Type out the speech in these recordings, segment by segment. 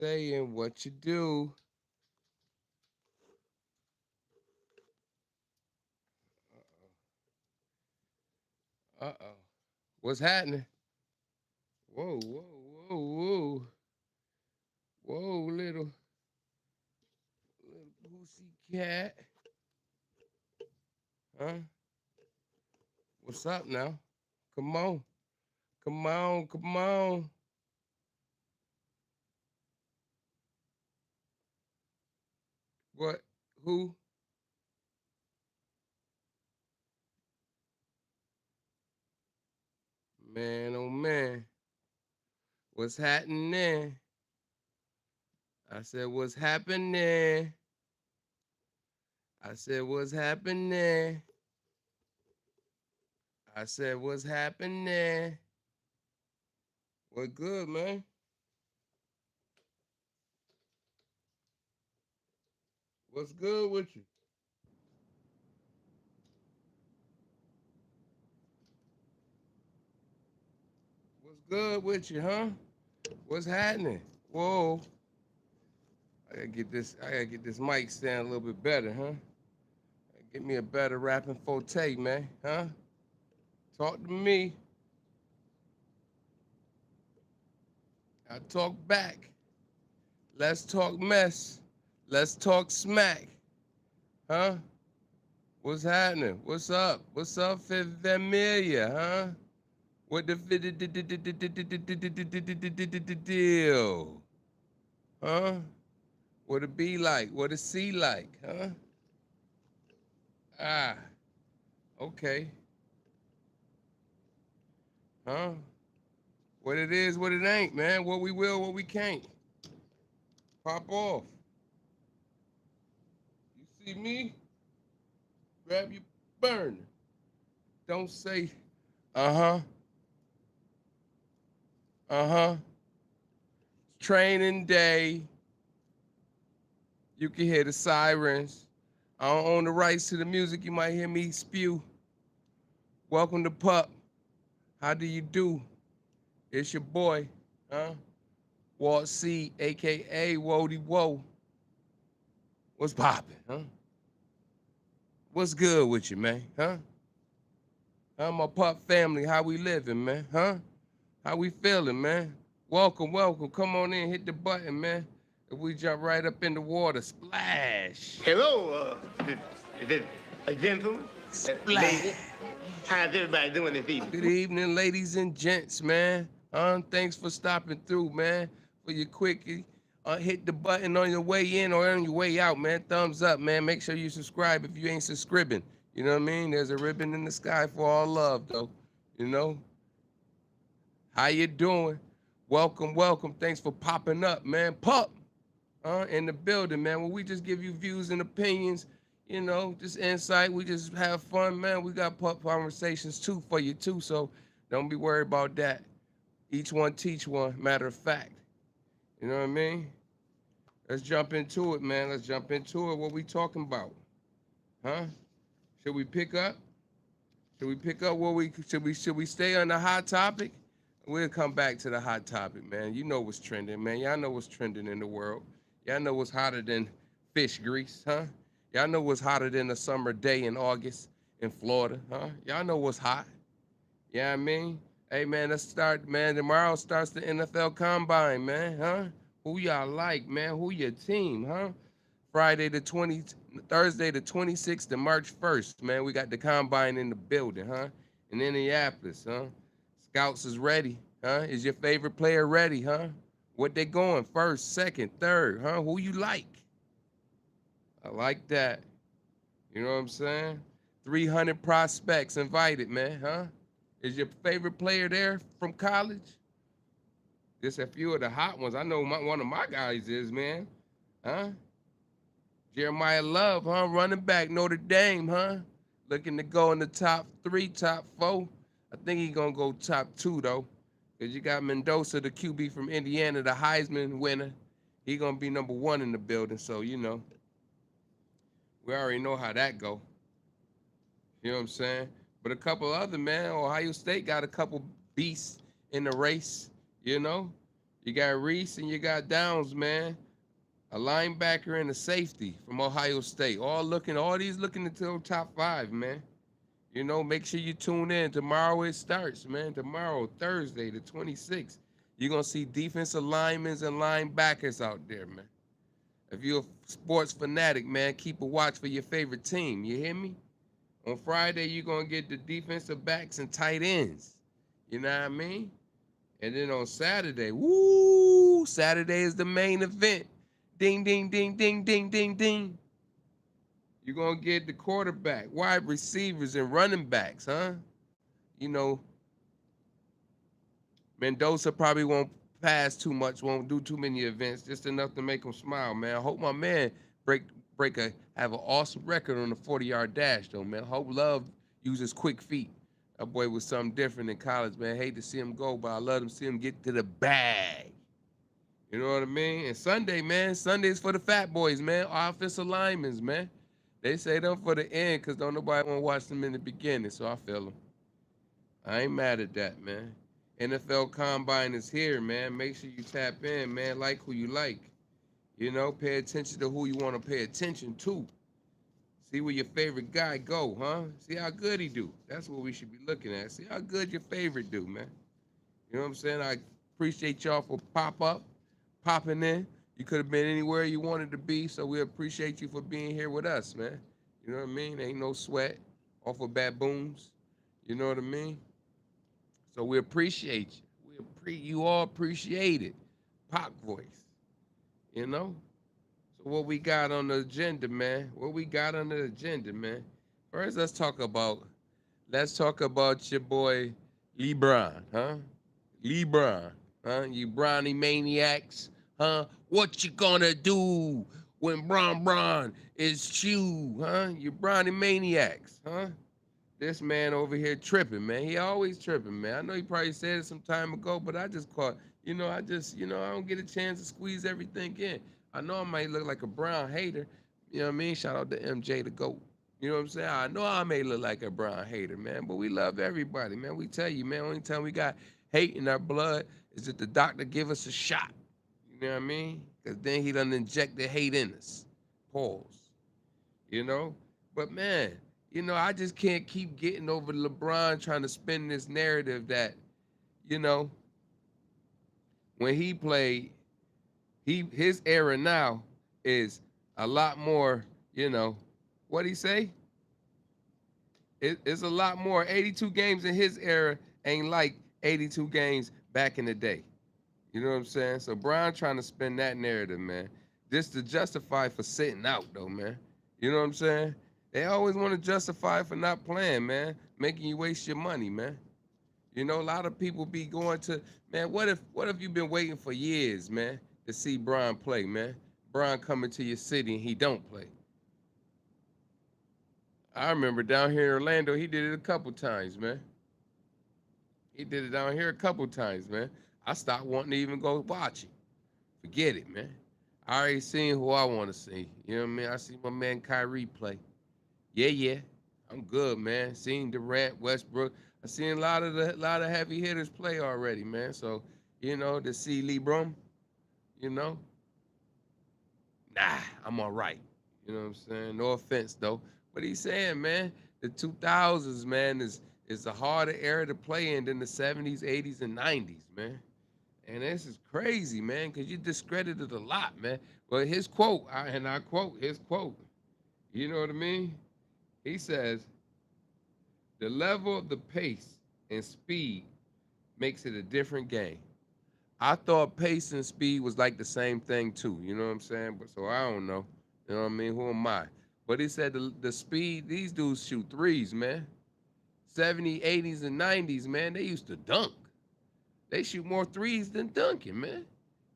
saying what you do. Uh-oh. What's happening? Whoa, whoa, whoa, whoa. Whoa, little pussy cat. Huh? What's up now? Come on. Come on, come on. What? Who? Man, oh man. What's happening? I said, what's happening? I said, what's happening? I said, what's happening? What good, man? What's good with you? What's good with you, huh? What's happening? Whoa. I gotta get this mic stand a little bit better, huh? Get me a better rapping forte, man, huh? Talk to me. I talk back. Let's talk mess. Let's talk smack, huh? What's happening? What's up? What's up, Fifth Familia, huh? What the deal, huh? What it be like? What it see like, huh? Ah, okay, huh? What it is, what it ain't, man. What we will, what we can't. Pop off. You see me? Grab your burner. Don't say, uh-huh, uh-huh. Training day. You can hear the sirens. I don't own the rights to the music. You might hear me spew. Welcome to P.U.P. How do you do? It's your boy, huh? Walt C, aka Wody Woe. What's poppin', huh? What's good with you, man? Huh? Huh, my P.U.P. family, how we living, man? Huh? How we feeling, man? Welcome, welcome. Come on in, hit the button, man. If we jump right up in the water, splash. Hello, gentlemen, Splash. ladies. How's everybody doing this Good evening? evening, ladies and gents, man. Thanks for stopping through, man. For your quickie. Hit the button on your way in or on your way out, man. Thumbs up, man. Make sure you subscribe if you ain't subscribing. You know what I mean? There's a ribbon in the sky for all love, though. You know? How you doing? Welcome, welcome. Thanks for popping up, man. Pup, in the building, man. Where we just give you views and opinions, just insight. We just have fun, man. We got pup conversations too for you too, so don't be worried about that. Each one teach one. Matter of fact, you know what I mean? Let's jump into it, man. Let's jump into it. What we talking about, huh? Should we pick up? Should we pick up what we should we stay on the hot topic? We'll come back to the hot topic, man. You know what's trending, man. Y'all know what's trending in the world. Y'all know what's hotter than fish grease, huh? Y'all know what's hotter than a summer day in August in Florida, huh? Y'all know what's hot. Yeah, I mean, hey man, let's start, man. Tomorrow starts the NFL Combine, man, huh? Who y'all like, man? Who your team, huh? Friday the 20, Thursday the 26th to March 1st, man. We got the Combine in the building, huh? In Indianapolis, huh? Scouts is ready, huh? Is your favorite player ready, huh? What they going first, second, third, huh? Who you like? I like that. You know what I'm saying? 300 prospects invited, man, huh? Is your favorite player there from college? Just a few of the hot ones. I know one of my guys is, man. Huh? Jeremiah Love, huh? Running back, Notre Dame, huh? Looking to go in the top three, top four. I think he's gonna go top two though. Cause you got Mendoza, the QB from Indiana, the Heisman winner. He gonna be number one in the building. So, we already know how that go. You know what I'm saying? But a couple other, man, Ohio State got a couple beasts in the race, you know? You got Reese and you got Downs, man. A linebacker and a safety from Ohio State. All these looking into the top five, man. You know, make sure you tune in. Tomorrow it starts, man. Tomorrow, Thursday, the 26th. You're going to see defensive linemen and linebackers out there, man. If you're a sports fanatic, man, keep a watch for your favorite team. You hear me? On Friday, you're going to get the defensive backs and tight ends. You know what I mean? And then on Saturday, woo, Saturday is the main event. Ding, ding, ding, ding, ding, ding, ding. You're going to get the quarterback, wide receivers, and running backs, huh? You know, Mendoza probably won't pass too much, won't do too many events, just enough to make him smile, man. I hope my man break have an awesome record on the 40-yard dash, though, man. Hope Love uses quick feet. That boy was something different in college, man. Hate to see him go, but I love to see him get to the bag. You know what I mean? And Sunday, man, Sunday's for the fat boys, man. Offensive linemen, man. They say them for the end because don't nobody want to watch them in the beginning, so I feel them. I ain't mad at that, man. NFL Combine is here, man. Make sure you tap in, man. Like who you like. You know, pay attention to who you want to pay attention to. See where your favorite guy go, huh? See how good he do. That's what we should be looking at. See how good your favorite do, man. You know what I'm saying? I appreciate y'all for popping in. You could have been anywhere you wanted to be, so we appreciate you for being here with us, man. You know what I mean? Ain't no sweat off of baboons. You know what I mean? So we appreciate you. You all appreciate it. Pop voice, you know? So what we got on the agenda, man? What we got on the agenda, man? First, let's talk about your boy LeBron, huh? LeBron, huh? You brownie maniacs, huh? What you gonna do when Bron is chew, huh? You brownie maniacs, huh? This man over here tripping, man. He always tripping, man. I know he probably said it some time ago, but I just caught, I don't get a chance to squeeze everything in. I know I might look like a Brown hater. You know what I mean? Shout out to MJ the GOAT. You know what I'm saying? I know I may look like a Brown hater, man, but we love everybody, man. We tell you, man, only time we got hate in our blood is that the doctor give us a shot. You know what I mean? Because then he done inject the hate in us. Pause. You know? But man, I just can't keep getting over LeBron trying to spin this narrative that, you know, when he played, his era now is a lot more, what he say? It's a lot more. 82 games in his era ain't like 82 games back in the day. You know what I'm saying? So Brown trying to spin that narrative, man. Just to justify for sitting out, though, man. You know what I'm saying? They always want to justify for not playing, man. Making you waste your money, man. You know, a lot of people be going to, man, what if you've been waiting for years, man, to see Brian play, man? Brian coming to your city and he don't play. I remember down here in Orlando, he did it a couple times, man. He did it down here a couple times, man. I stopped wanting to even go watch him. Forget it, man. I already seen who I want to see. You know what I mean? I see my man Kyrie play. Yeah, yeah. I'm good, man. Seen Durant, Westbrook. I seen a lot of heavy hitters play already, man. So, to see LeBron, you know, nah, I'm all right. You know what I'm saying? No offense though. But he's saying, man, the 2000s, man, is a harder era to play in than the 70s, 80s, and 90s, man. And this is crazy, man, because you discredited a lot, man. But his quote, and I quote his quote, you know what I mean? He says, the level of the pace and speed makes it a different game. I thought pace and speed was like the same thing too. You know what I'm saying? But so I don't know. You know what I mean? Who am I? But he said the speed, these dudes shoot threes, man. 70s, 80s, and 90s, man, they used to dunk. They shoot more threes than dunking, man.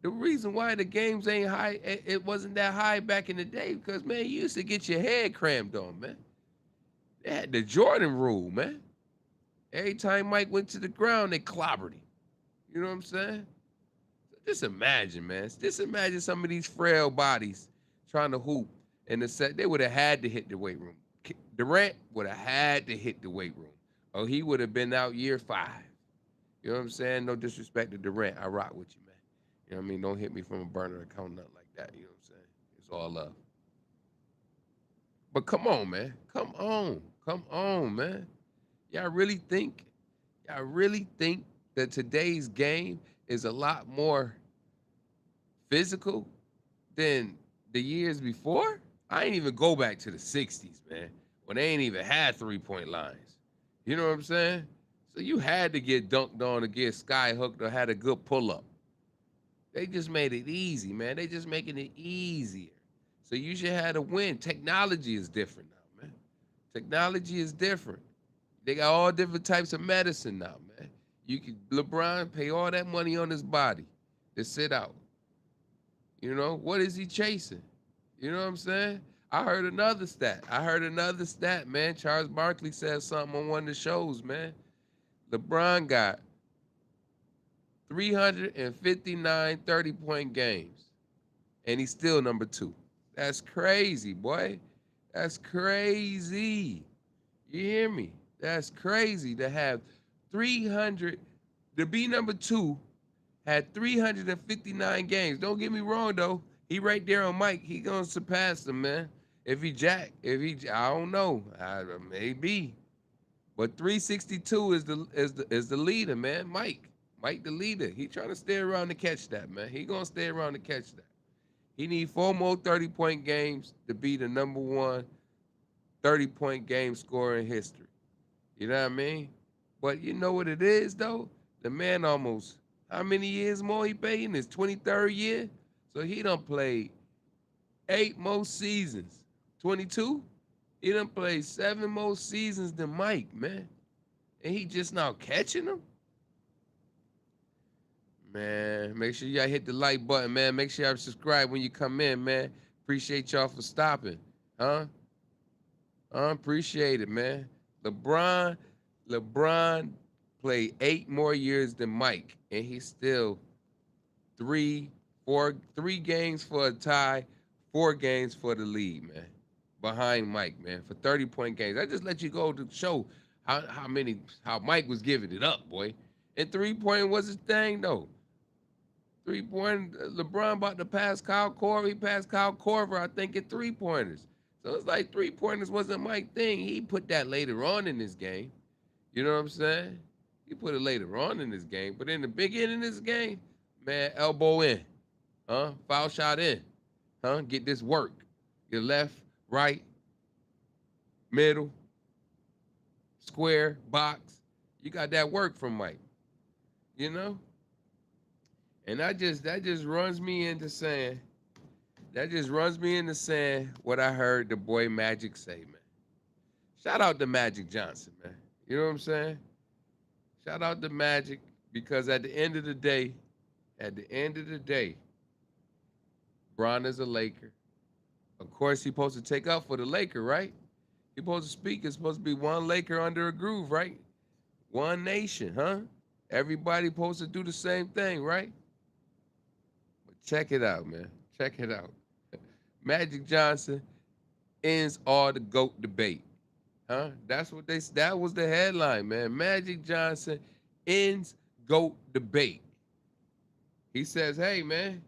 The reason why the games ain't high, it wasn't that high back in the day, because man, you used to get your head crammed on, man. They had the Jordan rule, man. Every time Mike went to the ground, they clobbered him. You know what I'm saying? Just imagine, man. Just imagine some of these frail bodies trying to hoop in the set. They would have had to hit the weight room. Durant would have had to hit the weight room, or he would have been out year 5. You know what I'm saying? No disrespect to Durant. I rock with you, man. You know what I mean? Don't hit me from a burner account, nothing like that. You know what I'm saying? It's all love. But come on, man. Come on. Come on, man. Y'all really think, y'all really think that today's game is a lot more physical than the years before? I ain't even go back to the 60s, man, when they ain't even had 3-point lines. You know what I'm saying? So you had to get dunked on to get sky hooked or had a good pull up. They just made it easy, man. They just making it easier. So you should have to win. Technology is different now, man. Technology is different. They got all different types of medicine now, man. You can LeBron pay all that money on his body to sit out. You know, what is he chasing? You know what I'm saying? I heard another stat, man. Charles Barkley said something on one of the shows, man. LeBron got 359 30-point games, and he's still number two. That's crazy, boy. That's crazy. You hear me? That's crazy to have 300, to be number two, had 359 games. Don't get me wrong, though. He right there on Mike. He gonna surpass him, man. I don't know. Maybe. But 362 is the leader, man. Mike the leader. He trying to stay around to catch that, man. He gonna stay around to catch that. He need four more 30-point games to be the number one 30-point game scorer in history. You know what I mean? But you know what it is though? The man almost how many years more he played in his 23rd year? So he done played 8 more seasons. 22? He done played 7 more seasons than Mike, man. And he just now catching them? Man, make sure y'all hit the like button, man. Make sure y'all subscribe when you come in, man. Appreciate y'all for stopping. Huh? Appreciate it, man. LeBron, LeBron played 8 more years than Mike, and he's still 3 games for a tie, 4 games for the lead, man. Behind Mike, man, for 30-point games. I just let you go to show how Mike was giving it up, boy. And 3-point was his thing though. 3-point LeBron about to pass Kyle Korver. He passed Kyle Korver, I think, in 3-pointers. So it's like 3-pointers wasn't Mike's thing. He put that later on in this game. You know what I'm saying? He put it later on in this game. But in the beginning of this game, man, elbow in. Foul shot in. Get this work. Your left, right, middle, square, box. You got that work from Mike. You know? And that just runs me into saying, what I heard the boy Magic say, man. Shout out to Magic Johnson, man. You know what I'm saying? Shout out to Magic because at the end of the day, Bron is a Laker. Of course, he's supposed to take up for the Laker, right? He's supposed to speak. It's supposed to be one Laker under a groove, right? One nation, huh? Everybody supposed to do the same thing, right? But check it out, man. Check it out. Magic Johnson ends all the GOAT debate. That was the headline, man. Magic Johnson ends GOAT debate. He says, hey, man,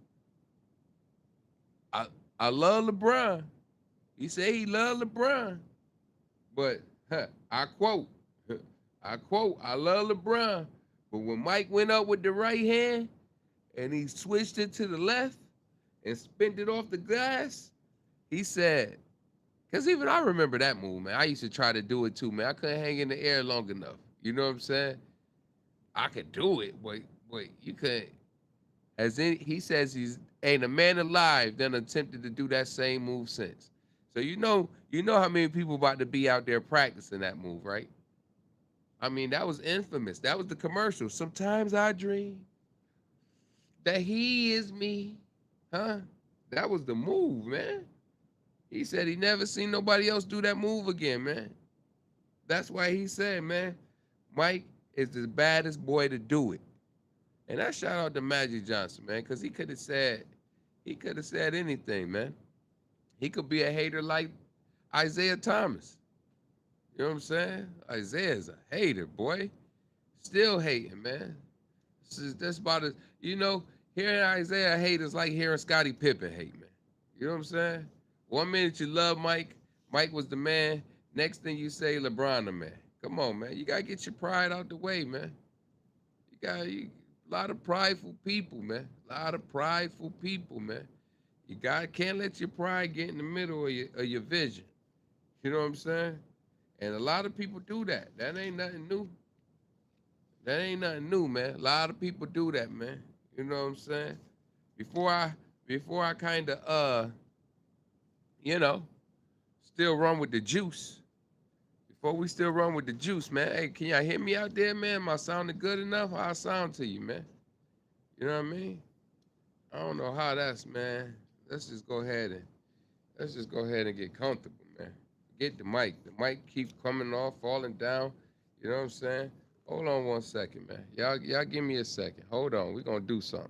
I I love LeBron. He said he loved LeBron. But I quote, I love LeBron. But when Mike went up with the right hand and he switched it to the left and spent it off the glass, he said, because even I remember that move, man. I used to try to do it too, man. I couldn't hang in the air long enough. You know what I'm saying? I could do it, but you couldn't. He says he's ain't a man alive that attempted to do that same move since. So you know how many people about to be out there practicing that move, right? I mean, that was infamous. That was the commercial. Sometimes I dream that he is me, huh? That was the move, man. He said he never seen nobody else do that move again, man. That's why he said, man, Mike is the baddest boy to do it. And I shout out to Magic Johnson, man, because he could have said anything, man. He could be a hater like Isaiah Thomas. You know what I'm saying? Isaiah's a hater, boy. Still hating, man. That's about it. You know, Hearing Isaiah hate is like hearing Scottie Pippen hate, man. You know what I'm saying? One minute you love Mike, Mike was the man. Next thing you say, LeBron the man. Come on, man. You gotta get your pride out the way, man. A lot of prideful people, man. A lot of prideful people, man. Can't let your pride get in the middle of your vision. You know what I'm saying? And a lot of people do that. That ain't nothing new. That ain't nothing new, man. A lot of people do that, man. You know what I'm saying? Before I before I kind of you know, still run with the juice. Before we still run with the juice, man. Hey, can y'all hear me out there, man? Am I sounding good enough? How I sound to you, man? You know what I mean? I don't know how that's, man. Let's just go ahead and let's just go ahead and get comfortable, man. Get the mic. The mic keeps coming off, falling down. You know what I'm saying? Hold on one second, man. Y'all give me a second. Hold on. We're gonna do something.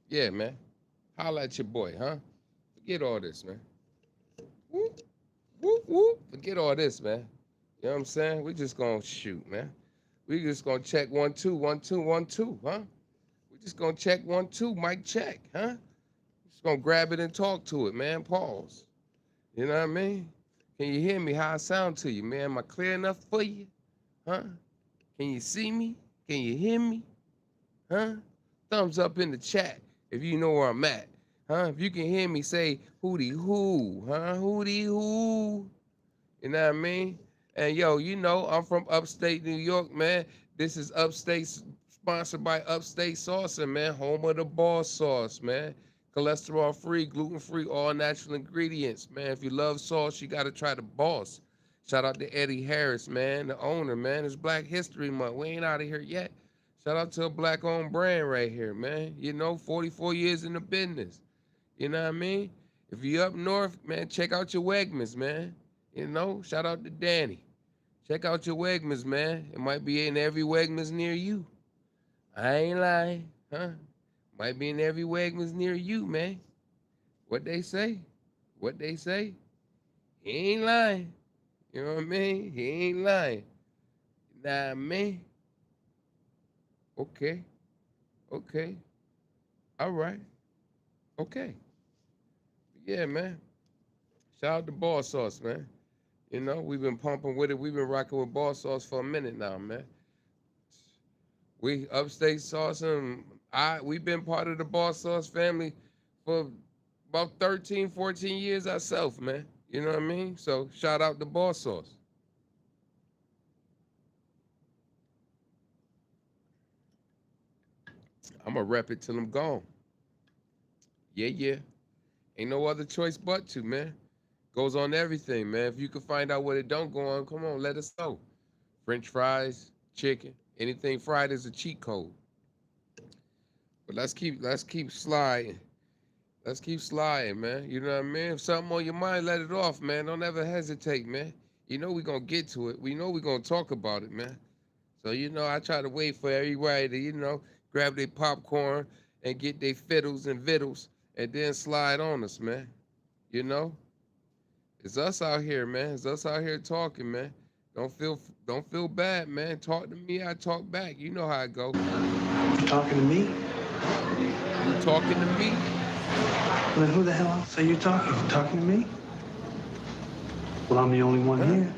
Yeah, man. Holla at your boy, huh? Forget all this, man. Whoop, whoop, whoop. Forget all this, man. You know what I'm saying? We just gonna shoot, man. We just gonna check 1 2 1 2 1 2, huh? We just gonna check 1 2, mic check, huh? Just gonna grab it and talk to it, man. Pause. You know what I mean? Can you hear me? How I sound to you, man? Am I clear enough for you? Huh? Can you see me? Can you hear me? Huh? Thumbs up in the chat if you know where I'm at. Huh? If you can hear me, say hootie hoo, huh? Hootie hoo. You know what I mean? And yo, you know, I'm from upstate New York, man. This is Upstate, sponsored by Upstate Saucer, man. Home of the boss sauce, man. Cholesterol free, gluten free, all natural ingredients, man. If you love sauce, you got to try the boss. Shout out to Eddie Harris, man, the owner, man. It's Black History Month. We ain't out of here yet. Shout out to a black owned brand right here, man. You know, 44 years in the business. You know what I mean? If you up north, man, check out your Wegmans, man. You know, shout out to Danny. Check out your Wegmans, man. It might be in every Wegmans near you. I ain't lying, huh? Might be in every Wegmans near you, man. What they say? What they say? He ain't lying. You know what I mean? He ain't lying. Nah, man. Okay. Okay. All right. Okay. Yeah, man. Shout out to Boss Sauce, man. You know, we've been pumping with it. We've been rocking with Boss Sauce for a minute now, man. We Upstate Sauce and we've been part of the Boss Sauce family for about 13, 14 years ourselves, man. You know what I mean? So shout out to Boss Sauce. I'ma rep it till I'm gone. Yeah, yeah. Ain't no other choice but to, man. Goes on everything, man. If you can find out what it don't go on, come on, let us know. French fries, chicken, anything fried is a cheat code. But let's keep sliding. Let's keep sliding, man. You know what I mean? If something on your mind, let it off, man. Don't ever hesitate, man. You know we gonna get to it. We know we gonna talk about it, man. So you know, I try to wait for everybody to, grab their popcorn and get their fiddles and vittles and then slide on us, man. You know? It's us out here, man. It's us out here talking, man. Don't feel bad, man. Talk to me, I talk back. You know how it go. You talking to me? You talking to me? Well, then who the hell else are you talking to? Talking to me? Well, I'm the only one Huh? here.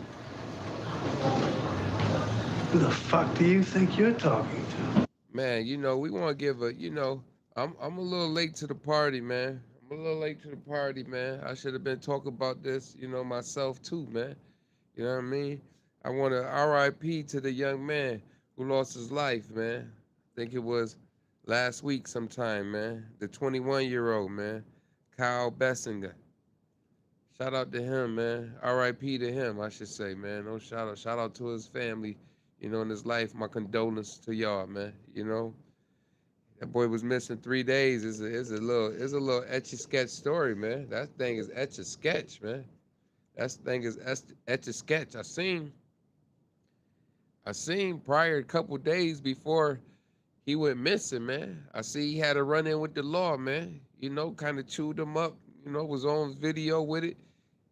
Who the fuck do you think you're talking to? Man, we want to give I'm a little late to the party, man. I'm a little late to the party, man. I should have been talking about this, myself too, man. You know what I mean? I want to RIP to the young man who lost his life, man. I think it was last week sometime, man. The 21-year-old, man. Kyle Bessinger. Shout out to him, man. RIP to him, I should say, man. No shout out. Shout out to his family, in his life. My condolences to y'all, man. That boy was missing 3 days. It's a little etch a sketch story, man. That thing is etch a sketch, man. That thing is etch a sketch. I seen prior a couple days before he went missing, man. I see he had a run in with the law, man. You know, kind of chewed him up. You know, was on video with it.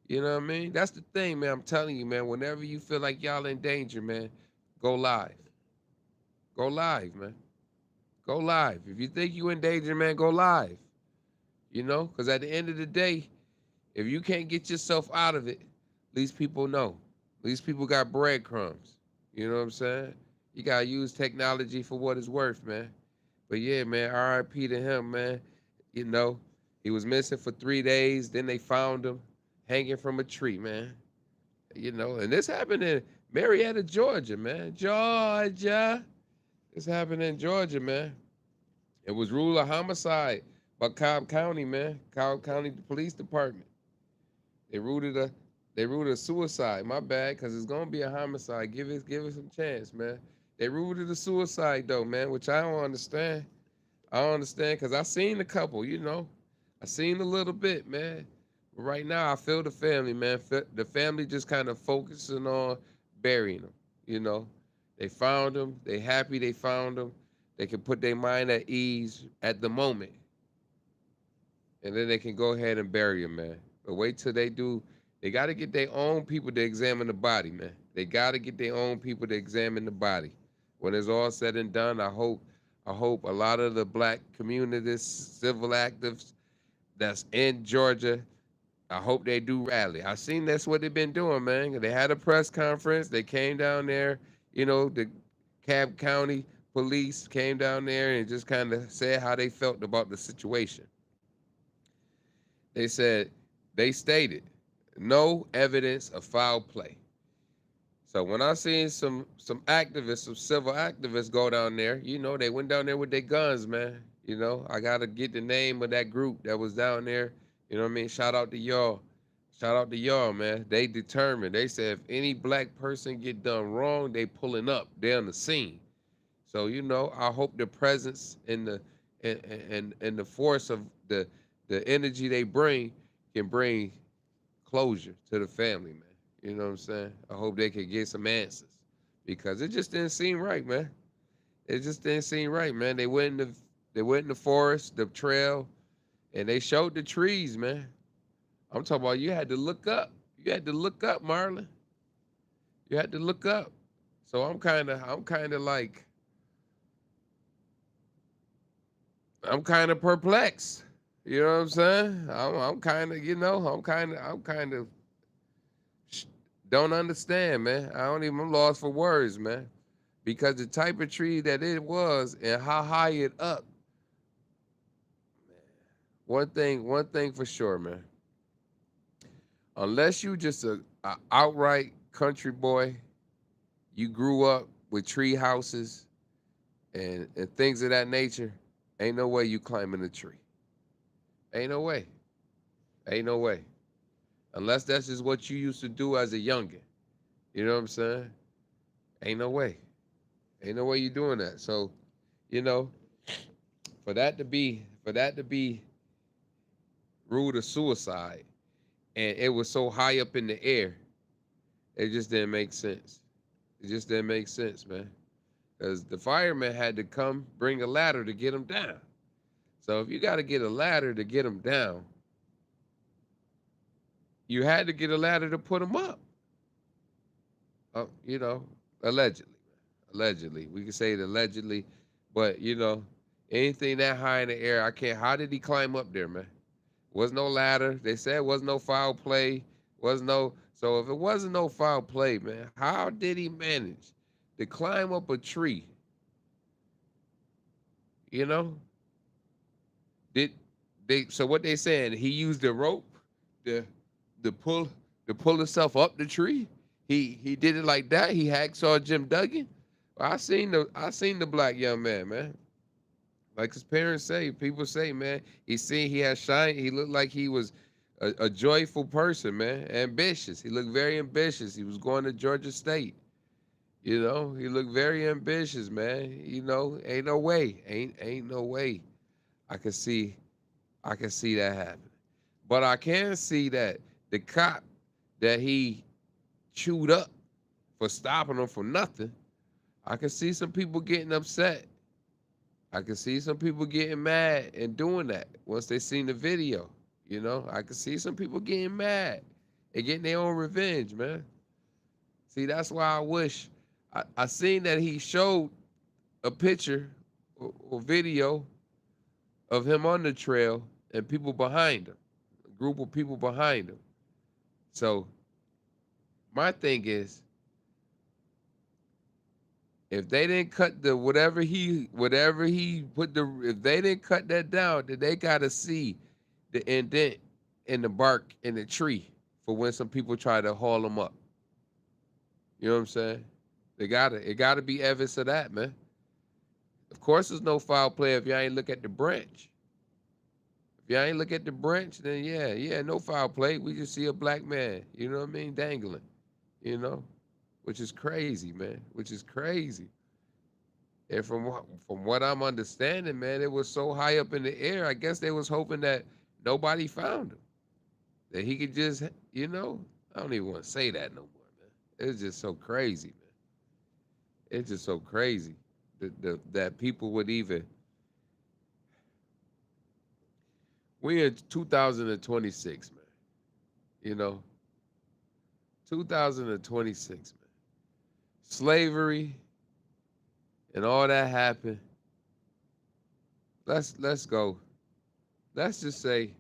You know what I mean? That's the thing, man. I'm telling you, man. Whenever you feel like y'all in danger, man, go live. Go live, man. Go live. If you think you in danger, man, go live. You know, because at the end of the day, if you can't get yourself out of it, at least people know. At least people got breadcrumbs. You know what I'm saying? You gotta use technology for what it's worth, man. But yeah, man, R.I.P. to him, man. You know, he was missing for 3 days. Then they found him hanging from a tree, man. You know, and this happened in Marietta, Georgia, man. Georgia. This happened in Georgia, man. It was ruled a homicide by Cobb County, man. Cobb County Police Department. They ruled it a they ruled it a suicide. My bad, cause it's gonna be a homicide. Give it some chance, man. They ruled it a suicide though, man, which I don't understand. I don't understand, cause I seen a couple, you know. I seen a little bit, man. But right now, I feel the family, man. The family just kind of focusing on burying them. You know, they found them. They happy they found them. They can put their mind at ease at the moment, and then they can go ahead and bury him, man. But wait till they do. They got to get their own people to examine the body, man. They got to get their own people to examine the body. When it's all said and done, I hope a lot of the black communities, civil actives that's in Georgia, I hope they do rally. I seen that's what they've been doing, man. They had a press conference. They came down there, you know, the Cobb County police came down there and just kind of said how they felt about the situation. They said, they stated, no evidence of foul play. So when I seen some activists, some civil activists go down there, you know, they went down there with their guns, man. You know, I gotta get the name of that group that was down there. You know what I mean? Shout out to y'all. Shout out to y'all, man. They determined. They said if any black person get done wrong, they pulling up. They're on the scene. So you know, I hope the presence and and the force of the energy they bring can bring closure to the family, man. You know what I'm saying? I hope they can get some answers because it just didn't seem right, man. It just didn't seem right, man. They went in the forest, the trail, and they showed the trees, man. I'm talking about you had to look up. You had to look up, Marlon. You had to look up. So I'm kind of perplexed. You know what I'm saying? I'm kind of, you know, I'm kind of don't understand, man. I'm lost for words, man. Because the type of tree that it was and how high it up. One thing for sure, man. Unless you just a outright country boy, you grew up with tree houses and things of that nature, ain't no way you climbing a tree. Ain't no way. Ain't no way. Unless that's just what you used to do as a youngin'. You know what I'm saying? Ain't no way. Ain't no way you doing that. So, you know, for that to be ruled a suicide and it was so high up in the air, it just didn't make sense. It just didn't make sense, man. Because the fireman had to come bring a ladder to get him down. So if you got to get a ladder to get him down, you had to get a ladder to put him up. You know, allegedly. Allegedly. We can say it allegedly, but you know, anything that high in the air, I can't. How did he climb up there, man? Was no ladder. They said was no foul play. Was no. So if it wasn't no foul play, man, how did he manage to climb up a tree? You know, did they? So what they saying? He used the rope to to pull to pull himself up the tree. He did it like that. He hacksaw Jim Duggan. Well, I seen the black young man, man. Like his parents say, people say, man, he had shine. He looked like he was a joyful person, man. Ambitious. He looked very ambitious. He was going to Georgia State. You know, he looked very ambitious, man. You know, ain't no way. Ain't no way I could see that happen. But I can see that the cop that he chewed up for stopping him for nothing, I can see some people getting upset I can see some people getting mad and doing that once they seen the video. You know, I can see some people getting mad and getting their own revenge, man. See, that's why I wish I seen that he showed a picture or video of him on the trail and people behind him, a group of people behind him. So my thing is, if they didn't cut the whatever he put if they didn't cut that down, then they gotta see the indent in the bark in the tree for when some people try to haul them up. You know what I'm saying? It gotta be evidence of that, man. Of course, there's no foul play if you ain't look at the branch. If you ain't look at the branch, then yeah, no foul play. We just see a black man, you know what I mean, dangling, you know, which is crazy, man. Which is crazy. And from what I'm understanding, man, it was so high up in the air. I guess they was hoping that nobody found him, that he could just, you know, I don't even want to say that no more, man. It's just so crazy, man. It's just so crazy that people would even. We in 2026, man. You know, 2026, man. Slavery and all that happened. Let's go. Let's just say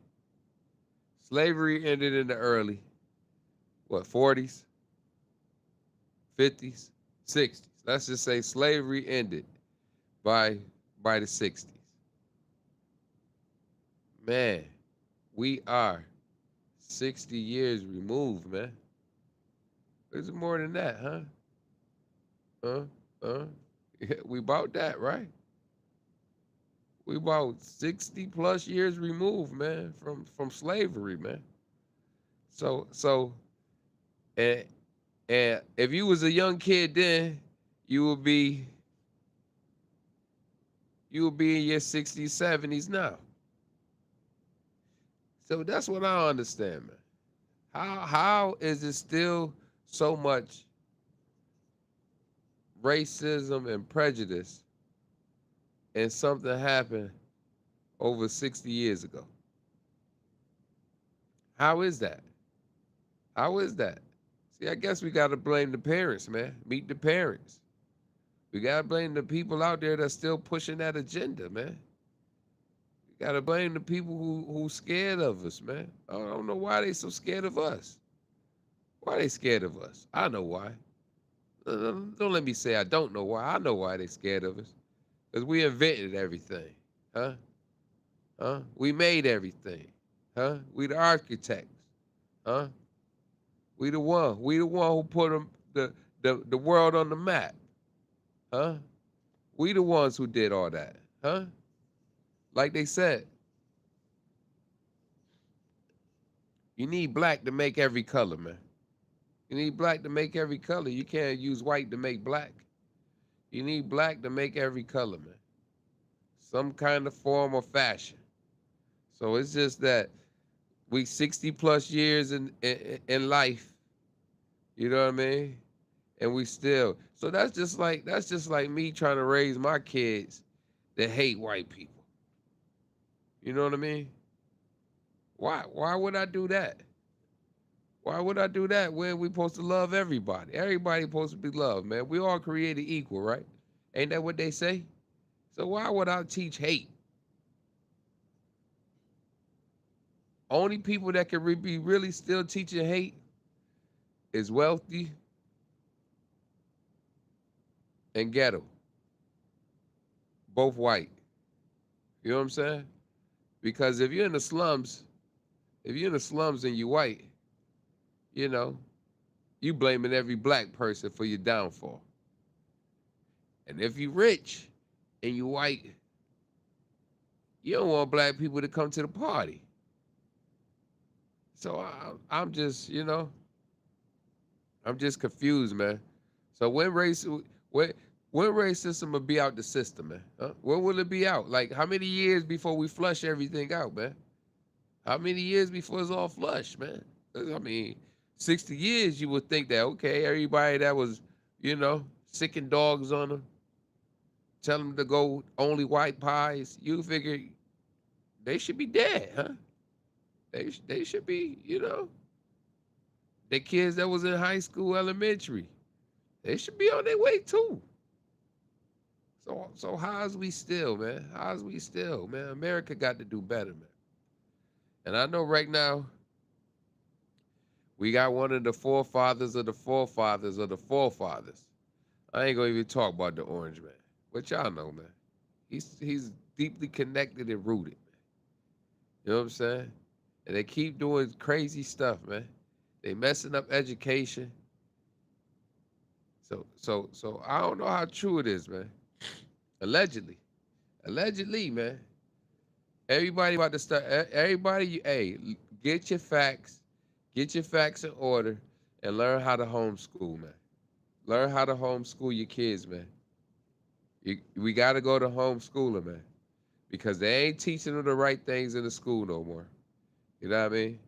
slavery ended in the early, what, 40s, 50s, 60s. Let's just say slavery ended by the 60s. Man, we are 60 years removed, man. Is it more than that, huh? Huh? Yeah, we about that, right? We about 60 plus years removed, man, from slavery, man. So and and if you was a young kid then, you would be in your 60s, 70s now. So that's what I understand, man. How is it still so much racism and prejudice and something happened over 60 years ago? How is that? How is that? See, I guess we got to blame the parents, man. Meet the parents. We got to blame the people out there that's still pushing that agenda, man. We got to blame the people who scared of us, man. I don't know why they so scared of us. Why they scared of us? I know why. Don't let me say I don't know why. I know why they scared of us. Because we invented everything. Huh? Huh? We made everything. Huh? We the architects. Huh? We the one. We the one who put the world on the map. Huh? We the ones who did all that. Huh? Like they said, you need black to make every color, man. You need black to make every color. You can't use white to make black. You need black to make every color, man. Some kind of form or fashion. So it's just that we 60 plus years in life. You know what I mean? And we still. So that's just like me trying to raise my kids that hate white people. You know what I mean? Why would I do that? Why would I do that when we supposed to love everybody? Everybody supposed to be loved, man. We all created equal, right? Ain't that what they say? So why would I teach hate? Only people that can be really still teaching hate is wealthy and ghetto, both white. You know what I'm saying? Because if you're in the slums, and you white, you know, you blaming every black person for your downfall. And if you rich and you white, you don't want black people to come to the party. So I'm just, I'm just confused, man. So when racism will be out the system, man? Huh? When will it be out? Like how many years before we flush everything out, man? How many years before it's all flushed, man? I mean, 60 years you would think that okay, everybody that was, sicking dogs on them, tell them to go only white pies, you figure they should be dead, huh? They should be, the kids that was in high school, elementary, they should be on their way too. So how's we still, man? How's we still, man? America got to do better, man. And I know right now we got one of the forefathers of the forefathers of the forefathers. I ain't gonna even talk about the orange man, but y'all know, man. He's deeply connected and rooted, man. You know what I'm saying? And they keep doing crazy stuff, man. They messing up education. So I don't know how true it is, man. Allegedly, allegedly, man. Everybody about to start. Everybody, hey, get your facts in order, and learn how to homeschool, man. Learn how to homeschool your kids, man. We got to go to homeschooling, man, because they ain't teaching them the right things in the school no more. You know what I mean?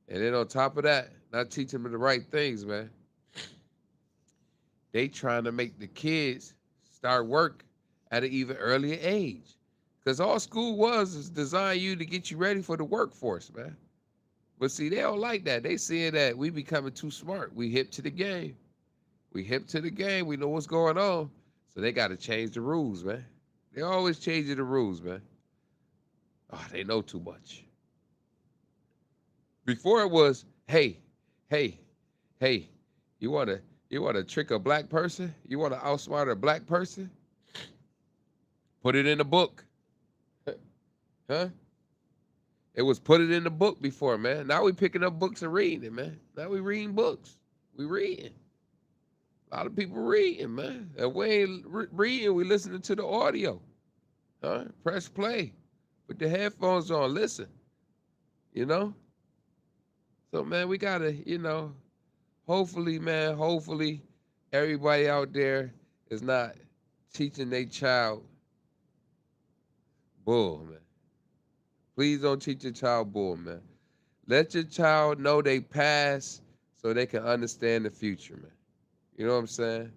And then on top of that, not teaching them the right things, man. They trying to make the kids start work at an even earlier age. Because all school was is design you to get you ready for the workforce, man. But see, they don't like that. They seeing that we becoming too smart. We hip to the game. We hip to the game. We know what's going on. So they got to change the rules, man. They always changing the rules, man. Oh, they know too much. Before it was, hey, hey, hey, you wanna trick a black person? You wanna outsmart a black person? Put it in the book. Huh? It was put it in the book before, man. Now we picking up books and reading it, man. Now we reading books. We reading. A lot of people reading, man. And we ain't reading, we listening to the audio. Huh? Press play. Put the headphones on. Listen. You know? So man, we gotta, hopefully, man, hopefully everybody out there is not teaching their child bull, man. Please don't teach your child bull, man. Let your child know they past so they can understand the future, man. You know what I'm saying?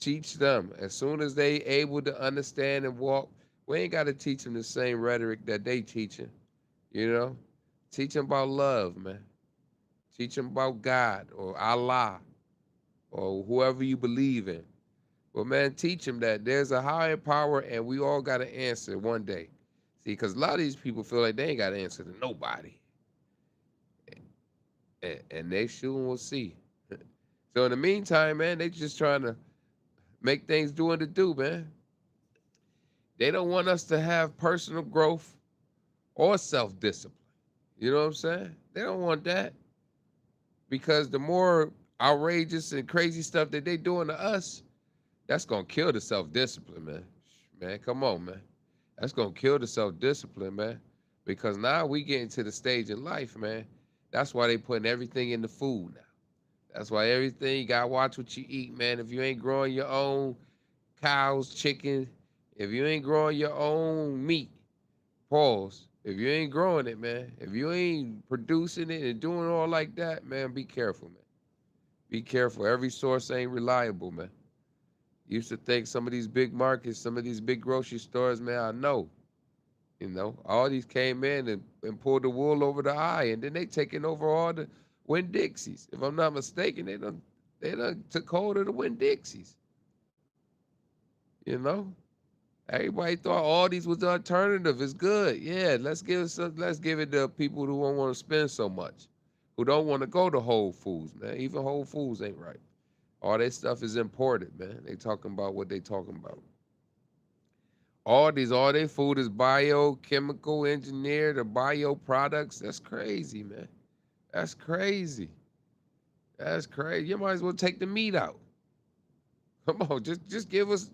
Teach them. As soon as they able to understand and walk, we ain't got to teach them the same rhetoric that they teaching, you know? Teach them about love, man. Teach them about God or Allah or whoever you believe in. But man, teach them that there's a higher power and we all got to answer one day. See, because a lot of these people feel like they ain't got to answer to nobody. And they soon will see. So in the meantime, man, they just trying to make things do what it do, man. They don't want us to have personal growth or self-discipline. You know what I'm saying? They don't want that because the more outrageous and crazy stuff that they doing to us, that's gonna kill the self-discipline, man. Man, come on, man. That's gonna kill the self-discipline, man. Because now we getting to the stage in life, man. That's why they putting everything in the food now. That's why everything you gotta watch what you eat, man. If you ain't growing your own cows, chicken, if you ain't growing your own meat, pause. If you ain't growing it, man, if you ain't producing it and doing all like that, man, be careful, man. Be careful. Every source ain't reliable, man. Used to think some of these big markets, some of these big grocery stores, man, I know. All these came in and pulled the wool over the eye, and then they taking over all the Winn Dixies. If I'm not mistaken, they done took hold of the Winn Dixies. You know, everybody thought all these was the alternative. It's good, yeah. Let's give it to people who don't want to spend so much, who don't want to go to Whole Foods, man. Even Whole Foods ain't right. All that stuff is imported, man. They talking about what they talking about. All their food is biochemical engineered or bio products. That's crazy, man. That's crazy. That's crazy. You might as well take the meat out. Come on, just give us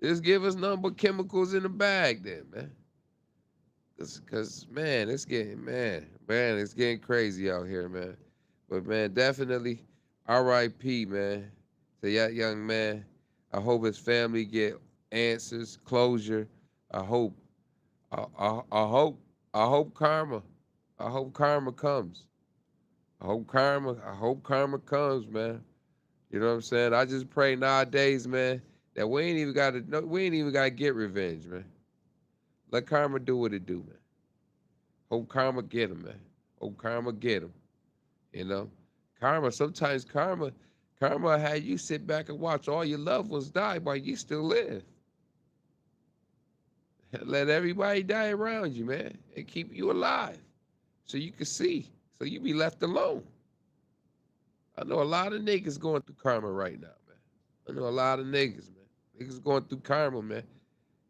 nothing but chemicals in the bag then, man. Cause man, it's getting crazy out here, man. But man, definitely R.I.P. man to that young man. I hope his family get answers, closure. I hope, I hope karma. I hope karma comes. I hope karma comes, man. You know what I'm saying? I just pray nowadays, man, that we ain't even gotta get revenge, man. Let karma do what it do, man. Hope karma get him, man. Hope karma get him. You know, sometimes karma had you sit back and watch all your loved ones die while you still live. Let everybody die around you, man, and keep you alive so you can see, so you be left alone. I know a lot of niggas going through karma right now, man. I know a lot of niggas, man. Niggas going through karma, man.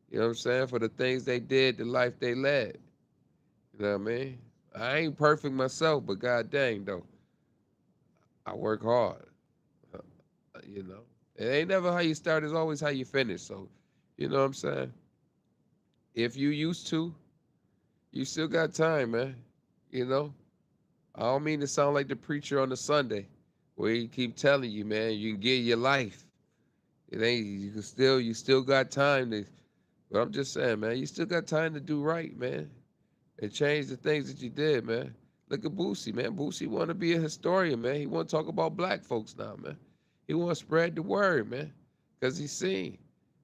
You know what I'm saying? For the things they did, the life they led. You know what I mean? I ain't perfect myself, but god dang though, I work hard. Uh, You know, it ain't never how you start; it's always how you finish. So, you know what I'm saying? If you used to, you still got time, man. You know, I don't mean to sound like the preacher on the Sunday, where he keep telling you, man, you can get your life. It ain't you still got time to. But I'm just saying, man, you still got time to do right, man, and change the things that you did, man. Look at Boosie, man. Boosie want to be a historian, man. He want to talk about black folks now, man. He want to spread the word, man, because he's seen.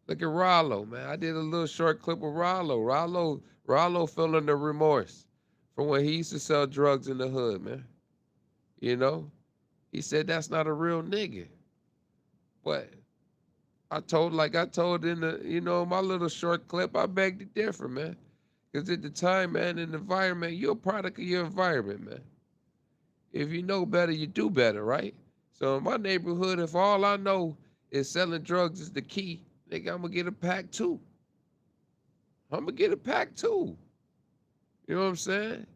Look at Rollo, man. I did a little short clip of Rollo. Rollo feeling the remorse from when he used to sell drugs in the hood, man. You know, he said that's not a real nigga. But I told in the, my little short clip, I begged to differ, man. Because at the time, man, in the environment, you're a product of your environment, man. If you know better, you do better, right? So in my neighborhood, if all I know is selling drugs is the key, nigga, I'm gonna get a pack too. I'm gonna get a pack too. You know what I'm saying?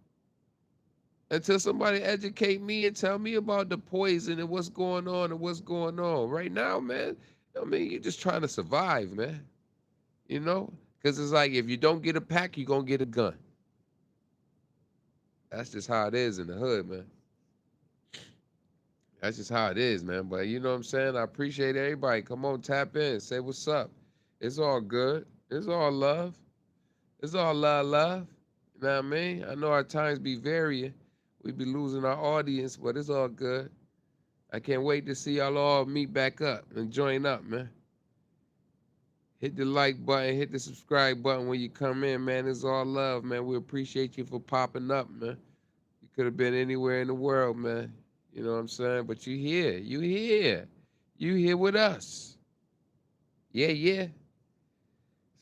Until somebody educate me and tell me about the poison and what's going on and what's going on. Right now, man, I mean, you're just trying to survive, man. You know? Because it's like if you don't get a pack, you're gonna get a gun. That's just how it is in the hood, man. That's just how it is, man. But you know what I'm saying? I appreciate everybody. Come on, tap in. Say what's up. It's all good. It's all love. It's all love. You know what I mean? I know our times be varying. We be losing our audience, but it's all good. I can't wait to see y'all all meet back up and join up, man. Hit the like button, hit the subscribe button when you come in, man. It's all love, man. We appreciate you for popping up, man. You could have been anywhere in the world, man. You know what I'm saying? But you here. You here. You here with us. Yeah, yeah.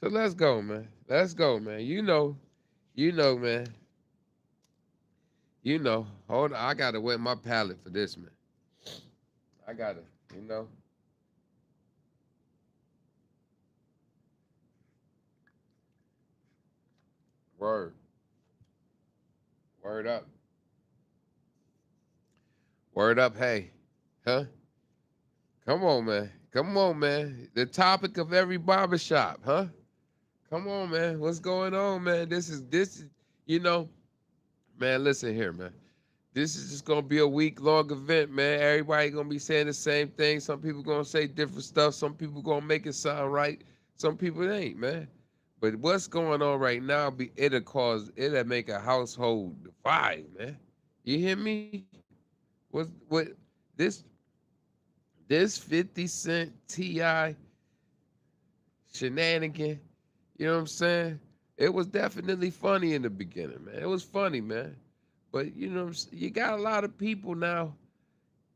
So let's go, man. Let's go, man. Man. Hold on. I gotta wet my palate for this, man. I gotta, you know. Word. Word up. Word up, hey. Huh? Come on, man. Come on, man. The topic of every barbershop, huh? Come on, man. What's going on, man? This is, you know, man, listen here, man. This is just gonna be a week-long event, man. Everybody gonna be saying the same thing. Some people gonna say different stuff. Some people gonna make it sound right. Some people ain't, man. But what's going on right now? It'll make a household divide, man. You hear me? What this this 50 Cent T.I. shenanigan? You know what I'm saying? It was definitely funny in the beginning, man. It was funny, man. But you know, you got a lot of people now.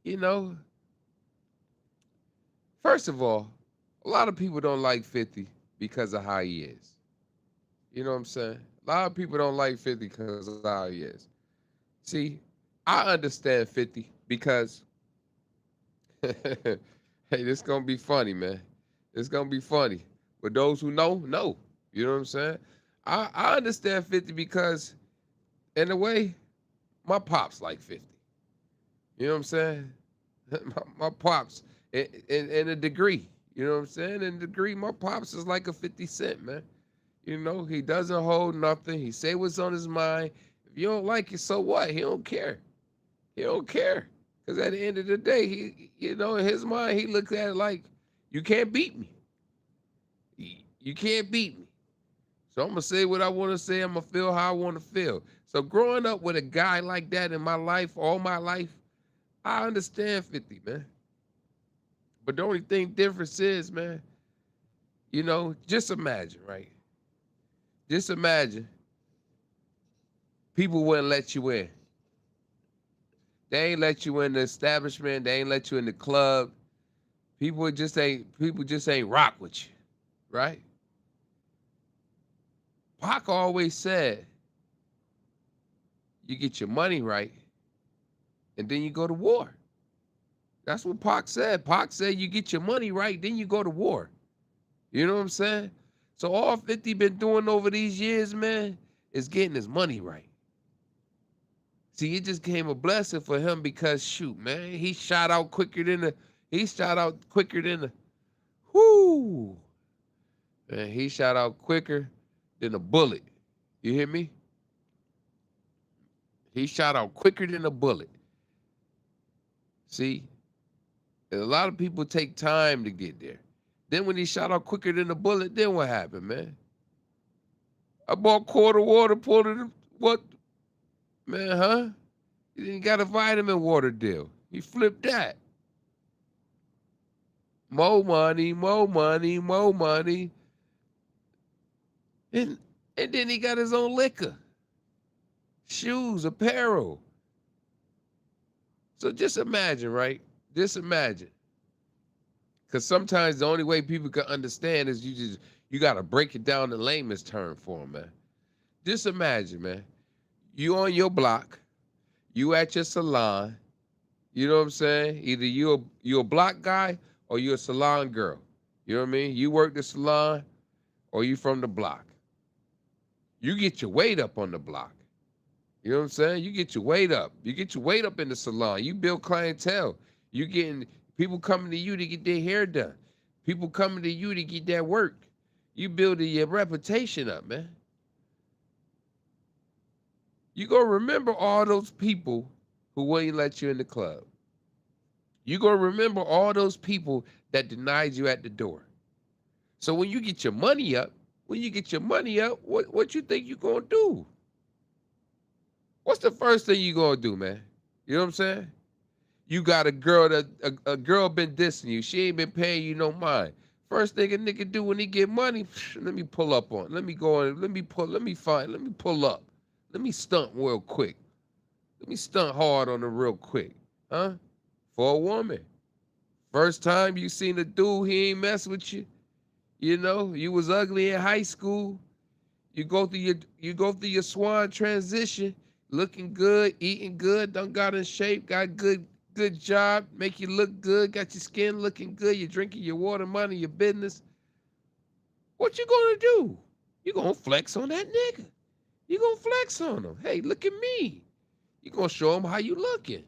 You know, first of all, a lot of people don't like 50 because of how he is. You know what I'm saying? A lot of people don't like 50 because of how he is. See, I understand 50 because, hey, this gonna be funny, man. It's gonna be funny. But those who know. You know what I'm saying? I understand 50 because, in a way, my pops like 50. You know what I'm saying? my pops, in a degree. You know what I'm saying? In a degree, my pops is like a 50 Cent, man. You know, he doesn't hold nothing. He say what's on his mind. If you don't like it, so what? He don't care. He don't care. Because at the end of the day, in his mind, he looks at it like, you can't beat me. You can't beat me. So I'm going to say what I want to say. I'm going to feel how I want to feel. So growing up with a guy like that in my life, all my life, I understand 50, man. But the only thing difference is, man, You know, just imagine, right? Just imagine people wouldn't let you in. They ain't let you in the establishment. They ain't let you in the club. People just ain't rock with you, right? Pac always said, you get your money right, and then you go to war. That's what Pac said. Pac said you get your money right, then you go to war. You know what I'm saying? So all 50 been doing over these years, man, is getting his money right. See, it just came a blessing for him because shoot, man, he shot out quicker than the whoo. Man, he shot out quicker than a bullet. You hear me? He shot out quicker than a bullet. See, and a lot of people take time to get there. Then when he shot out quicker than a bullet, then what happened, man? I bought quarter water, pulled it. What, man, huh? He didn't got a vitamin water deal. He flipped that. More money, more money, more money. And and then he got his own liquor, shoes, apparel. So just imagine, right? Just imagine. Because sometimes the only way people can understand is you gotta break it down in layman's term for them, man. Just imagine, man. You on your block, you at your salon. You know what I'm saying? Either you a block guy or you a salon girl. You know what I mean? You work the salon or you from the block. You get your weight up on the block. You know what I'm saying? You get your weight up. You get your weight up in the salon. You build clientele. You getting people coming to you to get their hair done. People coming to you to get that work. You building your reputation up, man. You gonna remember all those people who wouldn't let you in the club. You gonna remember all those people that denied you at the door. So when you get your money up, what you think you gonna do? What's the first thing you gonna do, man? You know what I'm saying? You got a girl a girl been dissing you. She ain't been paying you no mind. First thing a nigga do when he get money, let me pull up on. Let me go on. Let me pull up. Let me stunt real quick. Let me stunt hard on her real quick. Huh? For a woman. First time you seen a dude, he ain't mess with you. You know, you was ugly in high school. You go through your swan transition, looking good, eating good, done got in shape, got good job, make you look good, got your skin looking good, you're drinking your water, minding your business. What you gonna do? You gonna flex on that nigga. You gonna flex on him. Hey, look at me. You gonna show him how you looking.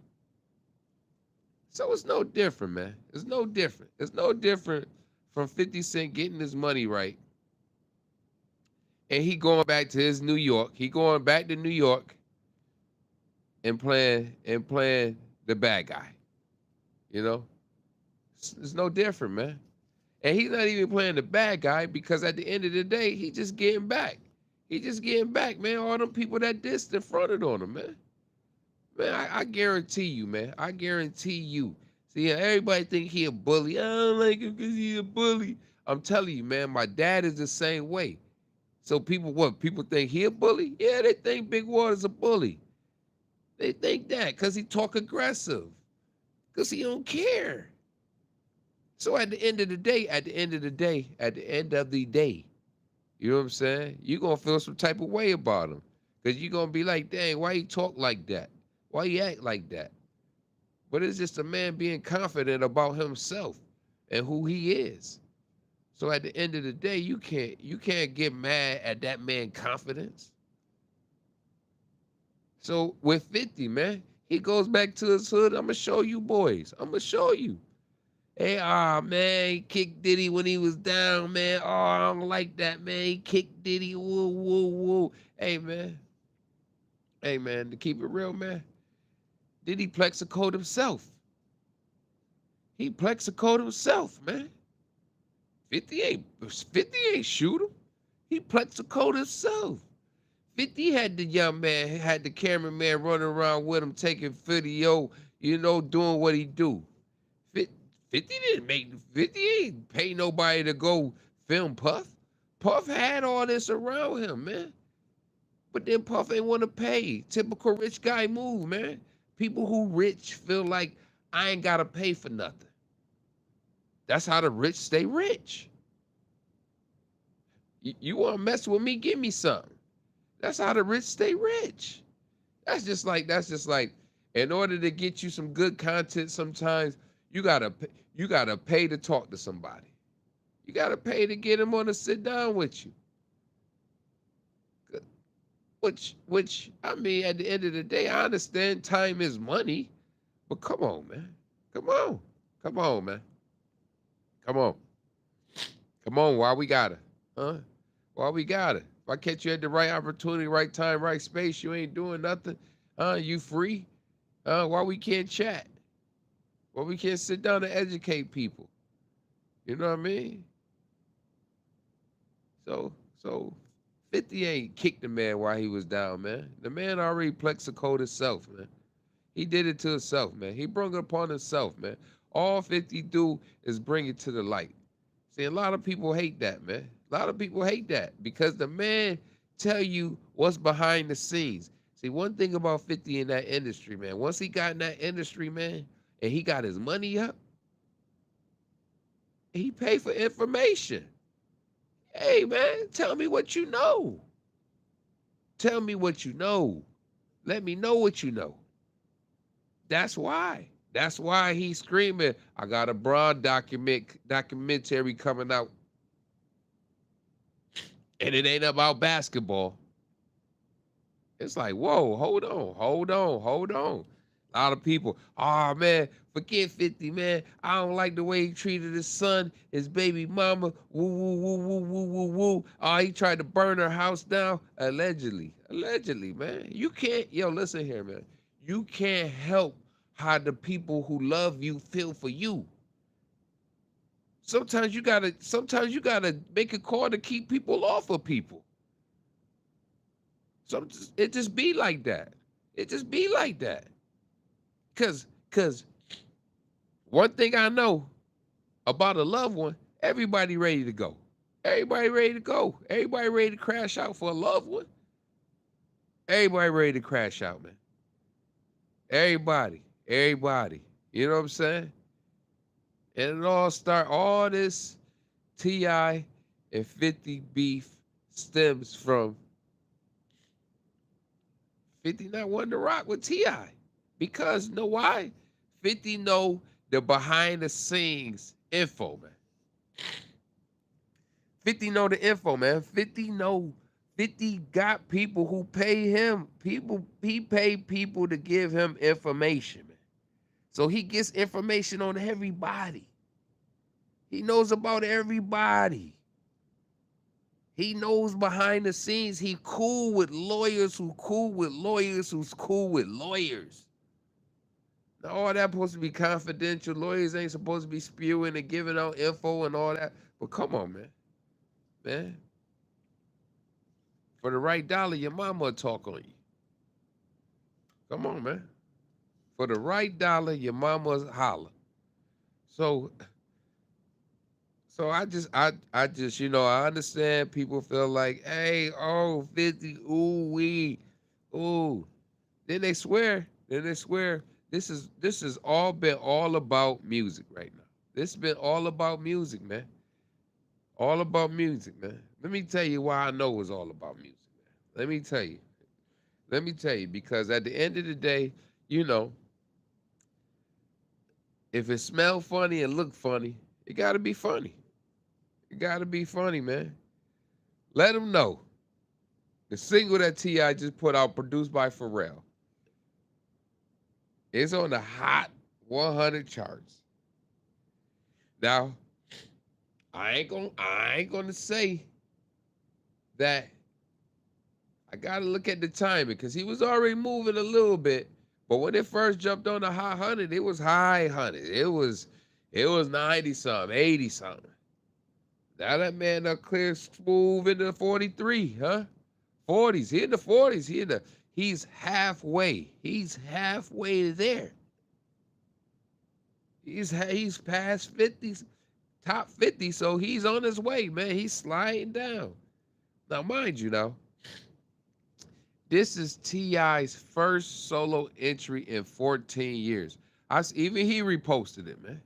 So it's no different, man. It's no different. It's no different from 50 Cent getting his money right. And he going back to his New York. He going back to New York and playing the bad guy. You know? It's no different, man. And he's not even playing the bad guy because at the end of the day, he just getting back. He just getting back, man. All them people that dissed and fronted on him, man. Man, I guarantee you, man. I guarantee you. See, everybody think he a bully. I don't like him because he a bully. I'm telling you, man, my dad is the same way. So people think he a bully? Yeah, they think Big Water's a bully. They think that because he talk aggressive. Because he don't care. So at the end of the day, you know what I'm saying? You're going to feel some type of way about him. Because you're going to be like, dang, why he talk like that? Why he act like that? But it's just a man being confident about himself and who he is. So at the end of the day, you can't get mad at that man's confidence. So with 50, man, he goes back to his hood. I'm going to show you boys. I'm going to show you. Hey, man, he kicked Diddy when he was down, man. I don't like that, man. He kicked Diddy. Woo, woo, woo. Hey, man. Hey, man, to keep it real, man, Diddy plexicode himself. He plexicode himself, man. 50 ain't shoot him. He plexicode himself. 50 had the young man, had the cameraman running around with him, taking video, doing what he do. 50 didn't make, 50 ain't pay nobody to go film Puff. Puff had all this around him, man. But then Puff ain't want to pay. Typical rich guy move, man. People who rich feel like I ain't got to pay for nothing. That's how the rich stay rich. You want to mess with me? Give me something. That's how the rich stay rich. That's just like, in order to get you some good content, sometimes you gotta pay to talk to somebody. You gotta pay to get them on to sit down with you. Which I mean, at the end of the day, I understand time is money, but come on, man. Come on, man. Come on. Why we gotta, huh? Why we gotta? If I catch you at the right opportunity, right time, right space, you ain't doing nothing. You free? Why we can't chat? Why we can't sit down and educate people? You know what I mean? So 50 ain't kicked the man while he was down, man. The man already plexicode himself, man. He did it to himself, man. He brought it upon himself, man. All 50 do is bring it to the light. See, a lot of people hate that, man. A lot of people hate that because the man tell you what's behind the scenes. See, one thing about 50 in that industry, man, once he got in that industry, man, and he got his money up, he paid for information. Hey, man, tell me what you know. Tell me what you know. Let me know what you know. That's why. That's why he's screaming, I got a broad documentary coming out. And it ain't about basketball. It's like, whoa, hold on. A lot of people, oh man, forget 50, man. I don't like the way he treated his son, his baby mama. Woo, woo, woo, woo, woo, woo, woo. Oh, he tried to burn her house down. Allegedly, man. You can't, listen here, man. You can't help how the people who love you feel for you. Sometimes you gotta make a call to keep people off of people. It just be like that. Cause one thing I know about a loved one, everybody ready to go. Everybody ready to crash out for a loved one. Everybody ready to crash out, man. Everybody. You know what I'm saying? And all this T.I. and 50 beef stems from 50 not wanting to rock with T.I. Because you know why? 50 know the behind the scenes info, man. 50 know the info, man. 50 got people who pay him. He paid people to give him information, man. So he gets information on everybody. He knows about everybody. He knows behind the scenes. He cool with lawyers who's cool with lawyers. Now, all that supposed to be confidential. Lawyers ain't supposed to be spewing and giving out info and all that. But come on, man. Man. For the right dollar, your mama will talk on you. Come on, man. For the right dollar, your mama holler. So I just, I understand people feel like, hey, 50, ooh. Then they swear, this is all about music right now. This has been all about music, man. All about music, man. Let me tell you why I know it's all about music, man. Let me tell you, because at the end of the day, if it smell funny and look funny, it gotta be funny. It gotta be funny, man. Let them know. The single that T.I. just put out, produced by Pharrell, is on the Hot 100 charts. Now, I ain't gonna say that. I gotta look at the timing because he was already moving a little bit. But when it first jumped on the Hot 100, it was high 100. It was 90 something, 80 something. Now that man done clear smooth into 43, huh? 40s. He in the 40s. He's halfway. He's halfway there. He's past 50s. top 50, so he's on his way, man. He's sliding down. Now, mind you, now, this is T.I.'s first solo entry in 14 years. Even he reposted it, man.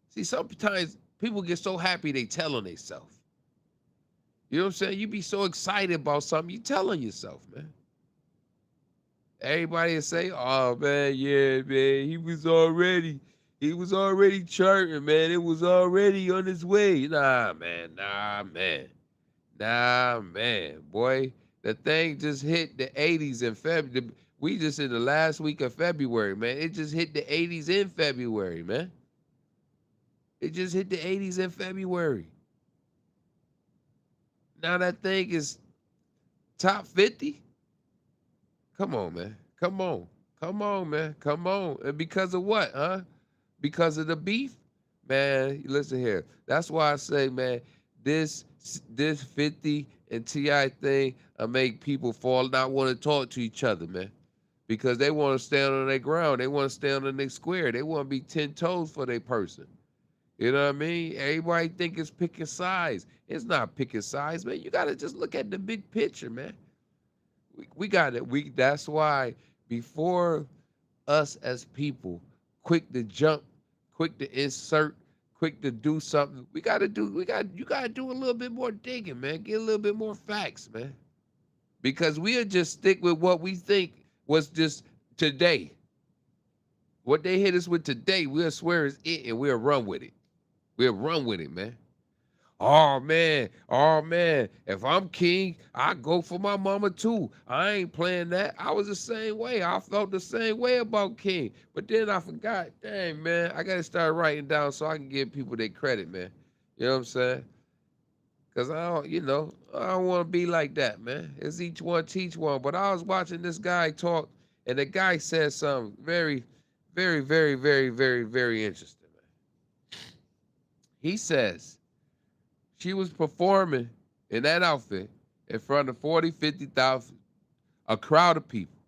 See, sometimes people get so happy they tell on themselves. You know what I'm saying? You be so excited about something, you telling yourself, man. Everybody will say, "Oh man, yeah, man, he was already charting, man. It was already on his way." Nah, man, boy. The thing just hit the 80s in February. We just in the last week of February, man. It just hit the 80s in February, man. It just hit the 80s in February. Now that thing is top 50. Come on, man. Come on. Come on, man. Come on. And because of what, huh? Because of the beef? Man, listen here. That's why I say, man, this 50 and T.I. thing make people fall not want to talk to each other, man. Because they want to stand on their ground. They want to stand on their square. They want to be 10 toes for their person. You know what I mean? Everybody think it's picking sides. It's not picking sides, man. You got to just look at the big picture, man. We got it. That's why before us as people, quick to jump, quick to insert, quick to do something, you gotta do a little bit more digging, man. Get a little bit more facts, man. Because we'll just stick with what we think was just today. What they hit us with today, we'll swear is it and we'll run with it. We'll run with it, man. Oh man, if I'm king, I go for my mama too. I ain't playing that. I was the same way. I felt the same way about king. But then I forgot, dang man, I gotta start writing down so I can give people their credit, man. You know what I'm saying? Cause I don't want to be like that, man. It's each one teach one. But I was watching this guy talk, and the guy said something very, very, very, very, very, very interesting, man. He says, she was performing in that outfit in front of 40, 50,000, a crowd of people,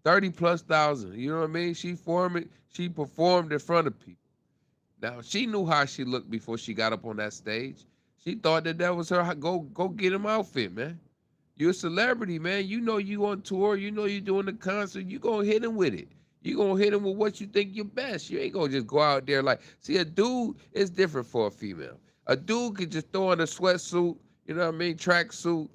30 plus thousand. You know what I mean? She performed in front of people. Now, she knew how she looked before she got up on that stage. She thought that was her go get him outfit, man. You're a celebrity, man. You know you on tour. You know you doing the concert. You gonna hit him with it. You gonna hit him with what you think you're best. You ain't gonna just go out there like, see, a dude is different for a female. A dude could just throw on a sweatsuit, you know what I mean, track suit,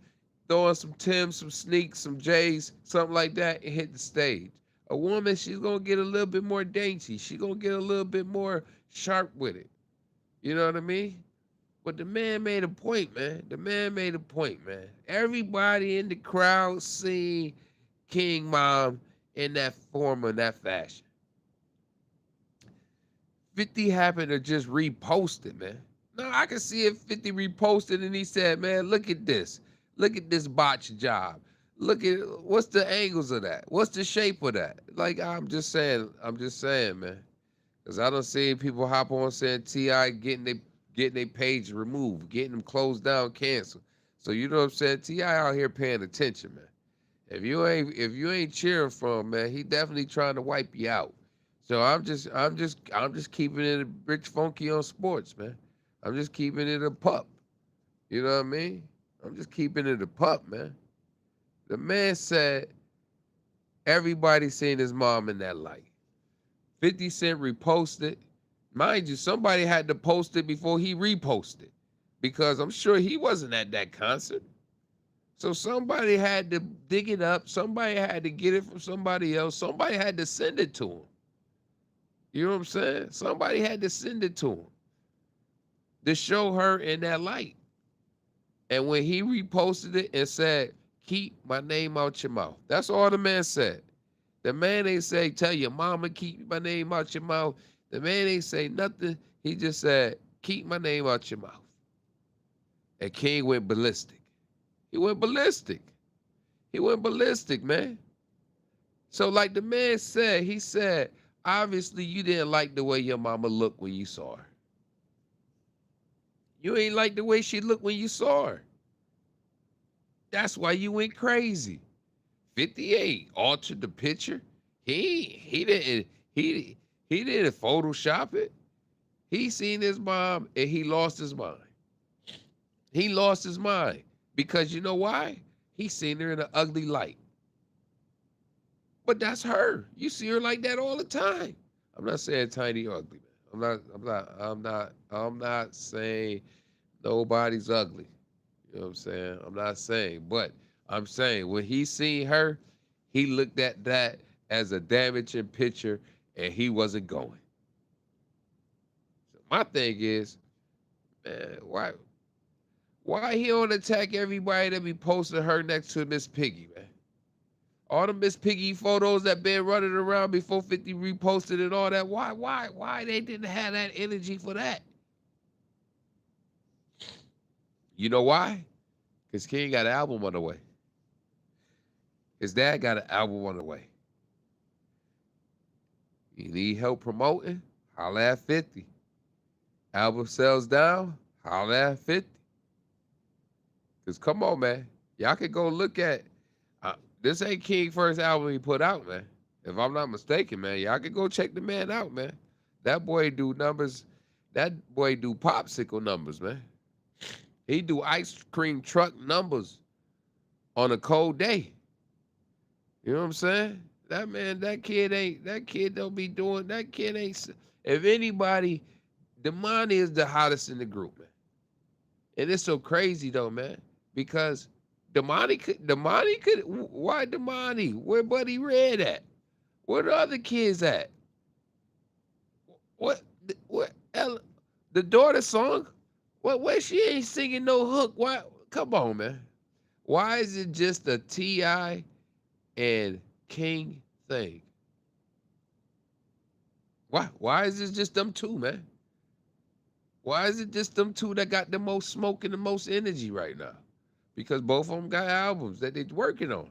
throw on some Timbs, some sneaks, some J's, something like that, and hit the stage. A woman, she's gonna get a little bit more dainty. She's gonna get a little bit more sharp with it. You know what I mean? But the man made a point, man. The man made a point, man. Everybody in the crowd seen King Mom in that form or that fashion. 50 happened to just repost it, man. No, I can see if 50 reposted and he said, man, look at this. Look at this botch job. Look at what's the angles of that? What's the shape of that? Like I'm just saying, man. Cause I don't see people hop on saying T.I. getting their page removed, getting them closed down, canceled. So you know what I'm saying? T.I. out here paying attention, man. If you ain't cheering for him, man, he definitely trying to wipe you out. So I'm just keeping it a rich funky on sports, man. I'm just keeping it a pup. You know what I mean? I'm just keeping it a pup, man. The man said everybody seen his mom in that light. 50 Cent reposted. Mind you, somebody had to post it before he reposted because I'm sure he wasn't at that concert. So somebody had to dig it up. Somebody had to get it from somebody else. Somebody had to send it to him. You know what I'm saying? Somebody had to send it to him to show her in that light. And when he reposted it and said, keep my name out your mouth. That's all the man said. The man ain't say, tell your mama keep my name out your mouth. The man ain't say nothing. He just said, keep my name out your mouth. And King went ballistic. He went ballistic. He went ballistic, man. So like the man said, he said, obviously you didn't like the way your mama looked when you saw her. You ain't like the way she looked when you saw her. That's why you went crazy. 58 altered the picture. He didn't Photoshop it. He seen his mom and he lost his mind. He lost his mind because you know why? He seen her in an ugly light. But that's her. You see her like that all the time. I'm not saying Tiny ugly, man. I'm not saying nobody's ugly. You know what I'm saying? I'm not saying, but I'm saying when he seen her, he looked at that as a damaging picture and he wasn't going. So my thing is, man, why he don't attack everybody that be posting her next to Miss Piggy, man? All the Miss Piggy photos that been running around before 50 reposted and all that. Why they didn't have that energy for that? You know why? Because King got an album on the way. His dad got an album on the way. You need help promoting? Holla at 50. Album sells down? Holla at 50. Because come on, man. Y'all can go look at this ain't King first album he put out, man. If I'm not mistaken, man. Y'all can go check the man out, man. That boy do numbers. That boy do popsicle numbers, man. He do ice cream truck numbers on a cold day. You know what I'm saying? That kid don't be doing, that kid ain't, if anybody, Damani is the hottest in the group, man. And it's so crazy though, man, because why Damani? Where Buddy Red at? Where the other kids at? What, the daughter song? Where she ain't singing no hook? Why? Come on, man. Why is it just a T.I. and King thing? Why is it just them two, man? Why is it just them two that got the most smoke and the most energy right now? Because both of them got albums that they working on.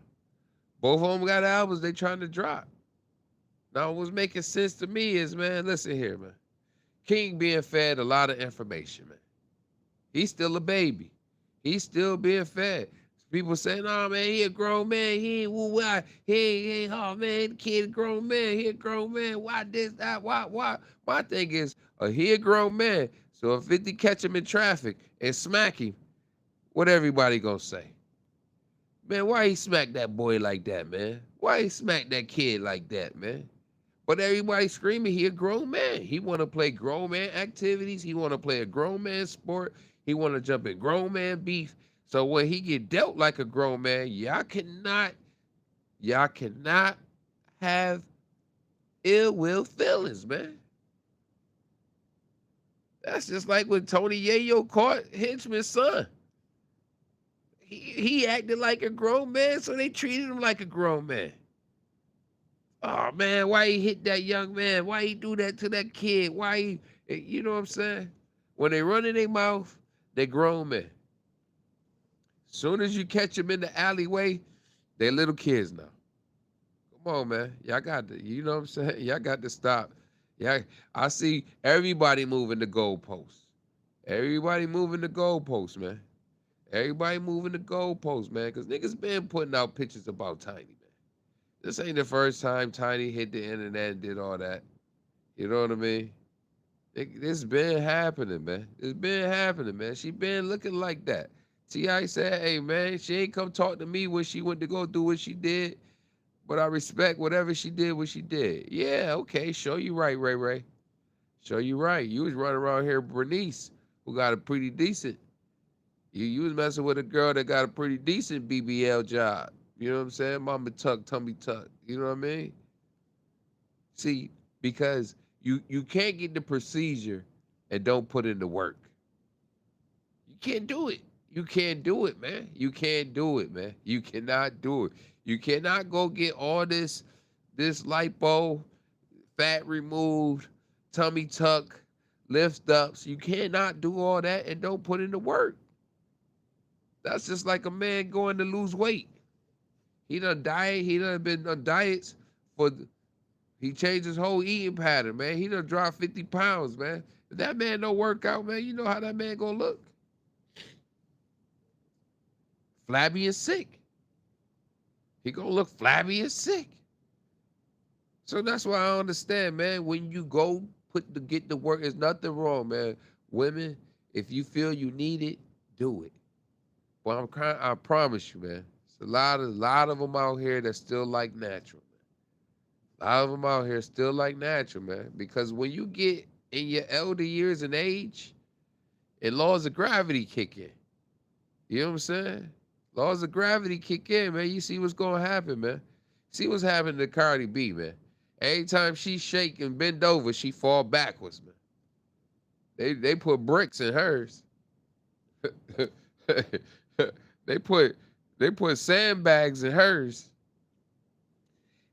Both of them got albums they trying to drop. Now, what's making sense to me is, man, listen here, man. King being fed a lot of information, man. He's still a baby. He's still being fed. People say, "No, man, he a grown man. He ain't why. He ain't, oh man, the kid a grown man. He a grown man. Why this, that, why?" My thing is, he a grown man. So if 50 catch him in traffic and smack him, what everybody gonna say? Man, why he smack that boy like that, man? Why he smack that kid like that, man? But everybody screaming he a grown man. He want to play grown man activities. He want to play a grown man sport. He want to jump in grown man beef. So when he get dealt like a grown man, y'all cannot have ill will feelings, man. That's just like when Tony Yayo caught Henchman's son. He acted like a grown man, so they treated him like a grown man. Oh man, why he hit that young man? Why he do that to that kid? Why he, you know what I'm saying? When they run in their mouth, they grown men. Soon as you catch them in the alleyway, they little kids now. Come on, man. Y'all got to, you know what I'm saying? Y'all got to stop. Yeah, I see everybody moving the goalposts. Everybody moving the goalposts, man. Everybody moving the goalposts, man. Because niggas been putting out pictures about Tiny, man. This ain't the first time Tiny hit the internet and did all that. You know what I mean? This been happening, man. It's been happening, man. She been looking like that. T.I. said, hey, man, she ain't come talk to me when she went to go do what she did, but I respect whatever she did, what she did. Yeah, okay, show you right, Ray Ray. Show you right. You was running around here with Bernice, who got a pretty decent, you was messing with a girl that got a pretty decent BBL job. You know what I'm saying? Mama tuck, tummy tuck. You know what I mean? See, because you can't get the procedure and don't put in the work. You can't do it. You can't do it, man. You can't do it, man. You cannot do it. You cannot go get all this lipo, fat removed, tummy tuck, lift ups. You cannot do all that and don't put in the work. That's just like a man going to lose weight. He done diet. He done been on diets he changed his whole eating pattern, man. He done dropped 50 pounds, man. If that man don't work out, man, you know how that man gonna look. Flabby and sick. He gonna look flabby and sick. So that's why I understand, man, when you go get the work. There's nothing wrong, man. Women, if you feel you need it, do it. But I promise you, man. It's a lot of them out here that still like natural. A lot of them out here still like natural, man. Because when you get in your elder years and age, and laws of gravity kick in. You know what I'm saying? Laws of gravity kick in, man. You see what's gonna happen, man. See what's happening to Cardi B, man. Every time she shake and bend over, she fall backwards, man. They put bricks in hers. they put they put sandbags in hers.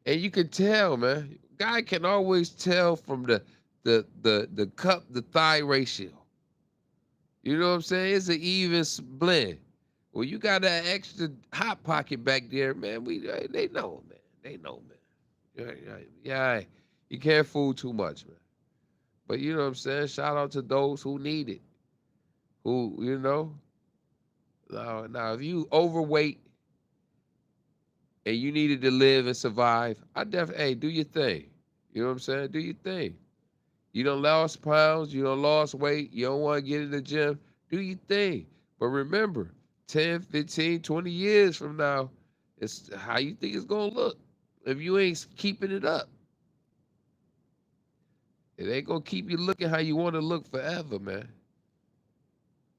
And you can tell, man. Guy can always tell from the cup the thigh ratio. You know what I'm saying? It's an even blend. Well, you got that extra hot pocket back there, man. They know, man. They know, man. Yeah. You can't fool too much, man. But you know what I'm saying? Shout out to those who need it. Who, you know. Now if you overweight and you needed to live and survive, I definitely, hey, do your thing. You know what I'm saying? Do your thing. You done lost pounds, you done lost weight, you don't want to get in the gym, do your thing. But remember, 10, 15, 20 years from now, it's how you think it's going to look if you ain't keeping it up. It ain't going to keep you looking how you want to look forever, man.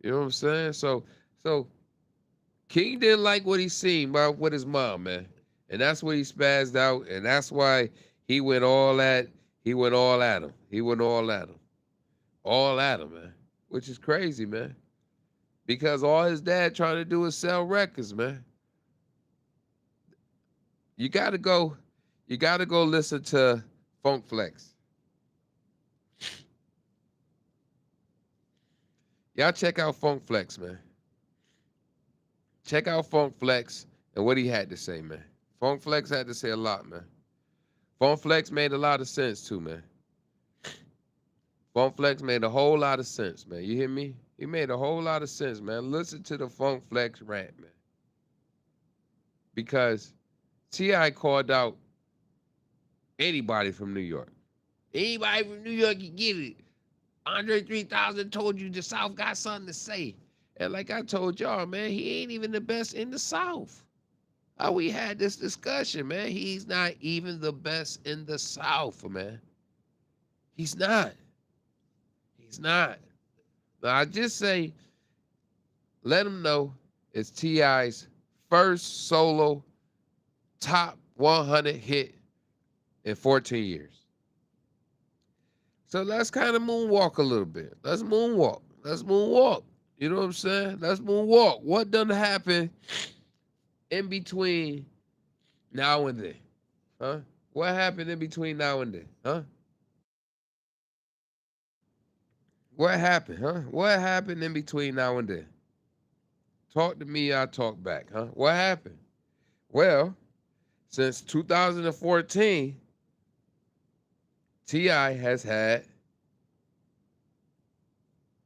You know what I'm saying? So King didn't like what he seen with his mom, man. And that's what he spazzed out, and that's why he went all at him. He went all at him. All at him, man. Which is crazy, man. Because all his dad trying to do is sell records, man. You gotta go listen to Funk Flex. Y'all check out Funk Flex, man. Check out Funk Flex and what he had to say, man. Funk Flex had to say a lot, man. Funk Flex made a lot of sense too, man. Funk Flex made a whole lot of sense, man. You hear me? He made a whole lot of sense, man. Listen to the Funk Flex rant, man. Because T.I. called out anybody from New York. Anybody from New York can get it. Andre 3000 told you the South got something to say. And like I told y'all, man, he ain't even the best in the South. We had this discussion, man. He's not even the best in the South, man. He's not. He's not. Now, I just say, let him know it's T.I.'s first solo top 100 hit in 14 years. So let's kind of moonwalk a little bit. Let's moonwalk. You know what I'm saying? Let's moonwalk. What done happen in between now and then? Huh? What happened in between now and then? Huh? What happened, huh? What happened in between now and then? Talk to me, I talk back, huh? What happened? Well, since 2014, T.I. has had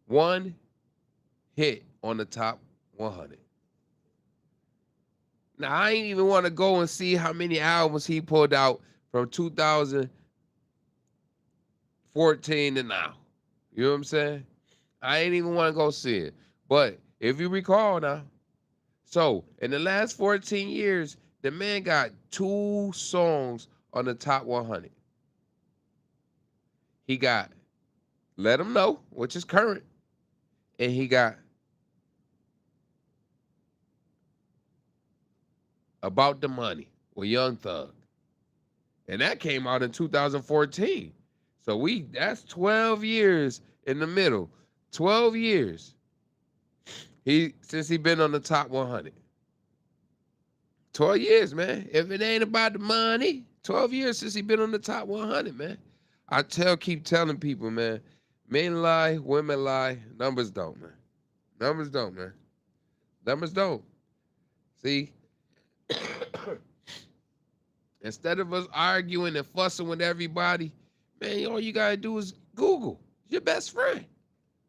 one hit on the top 100. Now, I ain't even want to go and see how many albums he pulled out from 2014 to now. You know what I'm saying? I ain't even want to go see it. But if you recall now, so in the last 14 years, the man got 2 songs on the top 100. He got Let 'Em Know, which is current, and he got About the Money with Young Thug. And that came out in 2014. So that's 12 years in the middle. 12 years. Since he been on the top 100. 12 years, man. If it ain't about the money, 12 years since he been on the top 100, man. Keep telling people, man. Men lie, women lie, numbers don't, man. Numbers don't, man. Numbers don't. See? Instead of us arguing and fussing with everybody, man, all you gotta do is Google. It's your best friend.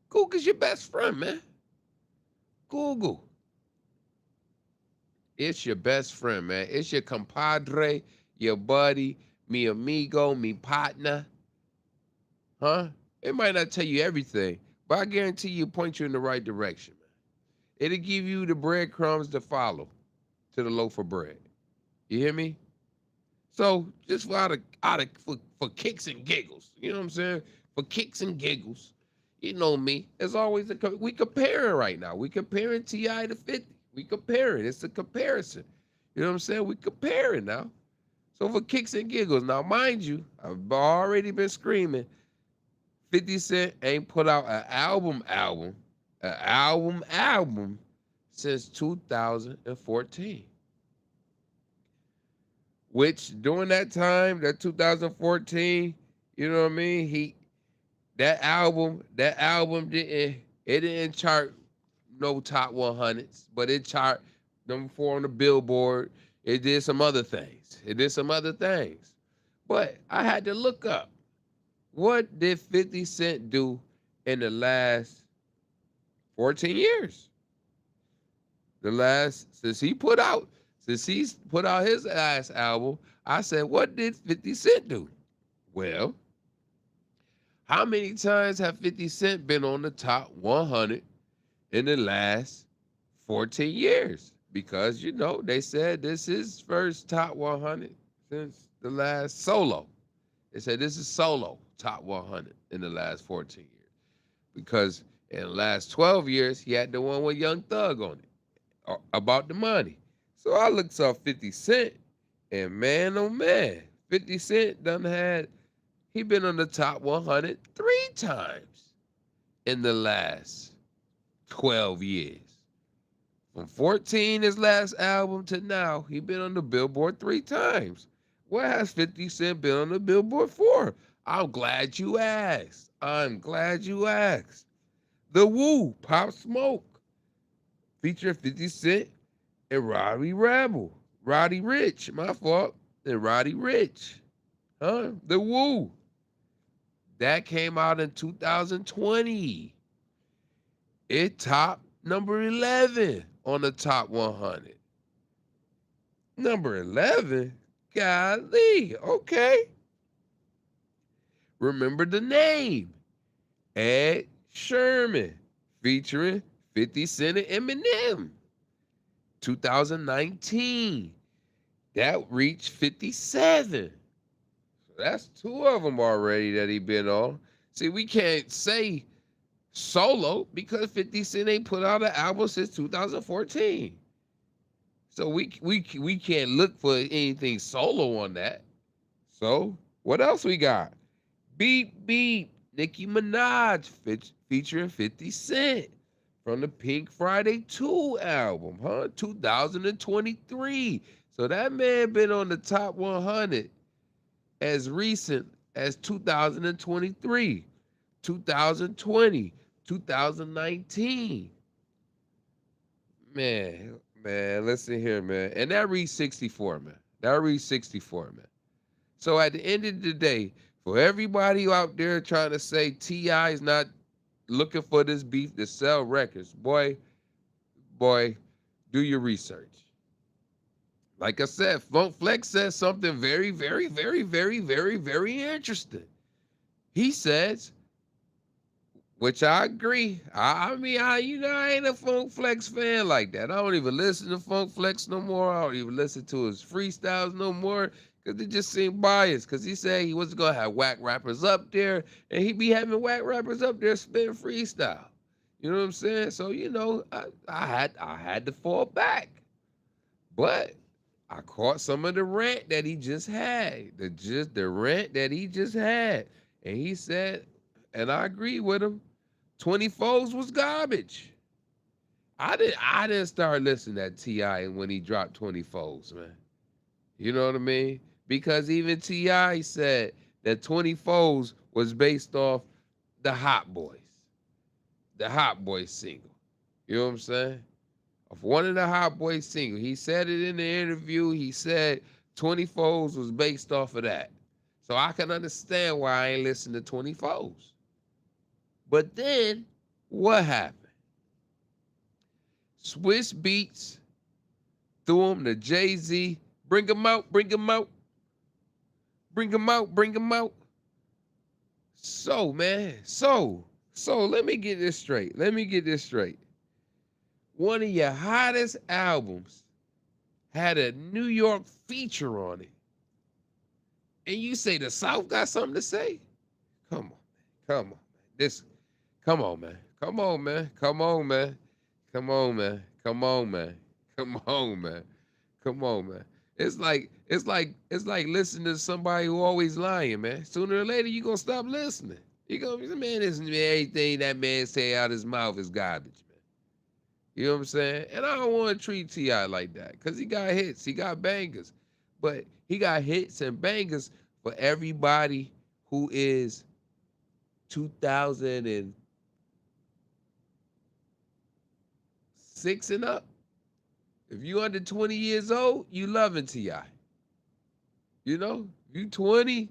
Google's your best friend, man. Google. It's your best friend, man. It's your compadre, your buddy, mi amigo, mi partner. huh? It might not tell you everything, but I guarantee you point you in the right direction, man. It'll give you the breadcrumbs to follow to the loaf of bread. You hear me? So just for kicks and giggles, you know what I'm saying? For kicks and giggles, you know me. As always, we comparing right now. We comparing Ti to 50. We comparing. It's a comparison. You know what I'm saying? We comparing now. So for kicks and giggles, now mind you, I've already been screaming. 50 Cent ain't put out an album since 2014. Which during that time, that 2014, you know what I mean? That album didn't chart no top 100s, but it chart number 4 on the Billboard. It did some other things. But I had to look up, what did 50 Cent do in the last 14 years? Since he's put out his last album, I said, what did 50 Cent do? Well, how many times have 50 Cent been on the top 100 in the last 14 years? Because, they said this is first top 100 since the last solo. They said this is solo top 100 in the last 14 years. Because in the last 12 years, he had the one with Young Thug on it, about the money. So I looked up 50 Cent, and man, oh man, 50 Cent he been on the top 100 3 times in the last 12 years. From 14, his last album, to now, he been on the Billboard 3 times. What has 50 Cent been on the Billboard for? I'm glad you asked. The Woo, Pop Smoke, featuring 50 Cent and Roddy Rich, my fault, and Roddy Rich. The Woo. That came out in 2020. It topped number 11 on the top 100. Number 11? Golly, okay. Remember the name. Ed Sherman, featuring 50 Cent and Eminem. 2019. That reached 57. So that's 2 of them already that he been on. See, we can't say solo because 50 Cent ain't put out an album since 2014. So we can't look for anything solo on that. So what else we got? Beep Beep, Nicki Minaj featuring 50 Cent from the Pink Friday 2 album, 2023. So that man been on the top 100 as recent as 2023, 2020, 2019. Man, listen here, man. And that reads 64, man. So at the end of the day, for everybody out there trying to say T.I. is not looking for this beef to sell records, boy, do your research. Like I said, Funk Flex says something very, very, very, very, very, very interesting. He says, which I agree. I ain't a Funk Flex fan like that. I don't even listen to Funk Flex no more. I don't even listen to his freestyles no more because it just seemed biased. Because he said he wasn't gonna have whack rappers up there, and he be having whack rappers up there spitting freestyle. You know what I'm saying? So I had to fall back, but I caught some of the rant that he just had, the rant that he just had, and he said, and I agree with him. 24s was garbage. I didn't start listening to T.I. when he dropped 24s, man. You know what I mean? Because even T.I. said that 24s was based off the Hot Boys single. You know what I'm saying? Of one of the Hot Boys singles. He said it in the interview. He said 24s was based off of that. So I can understand why I ain't listen to 24s. But then, what happened? Swiss Beats threw him to Jay-Z. Bring him out. So, man, so let me get this straight. Let me get this straight. One of your hottest albums had a New York feature on it. And you say the South got something to say? Come on, man. Come on, man. Come on, man. Come on, man. Come on, man. Come on, man. Come on, man. Come on, man. Come on, man. It's like listening to somebody who always lying, man. Sooner or later you gonna stop listening. You gonna be, man, this everything that man say out his mouth is garbage, man. You know what I'm saying? And I don't want to treat T.I. like that, because he got hits, he got bangers. But he got hits and bangers for everybody who is 2006 and up. If you under 20 years old, you loving T.I. You know, you 20,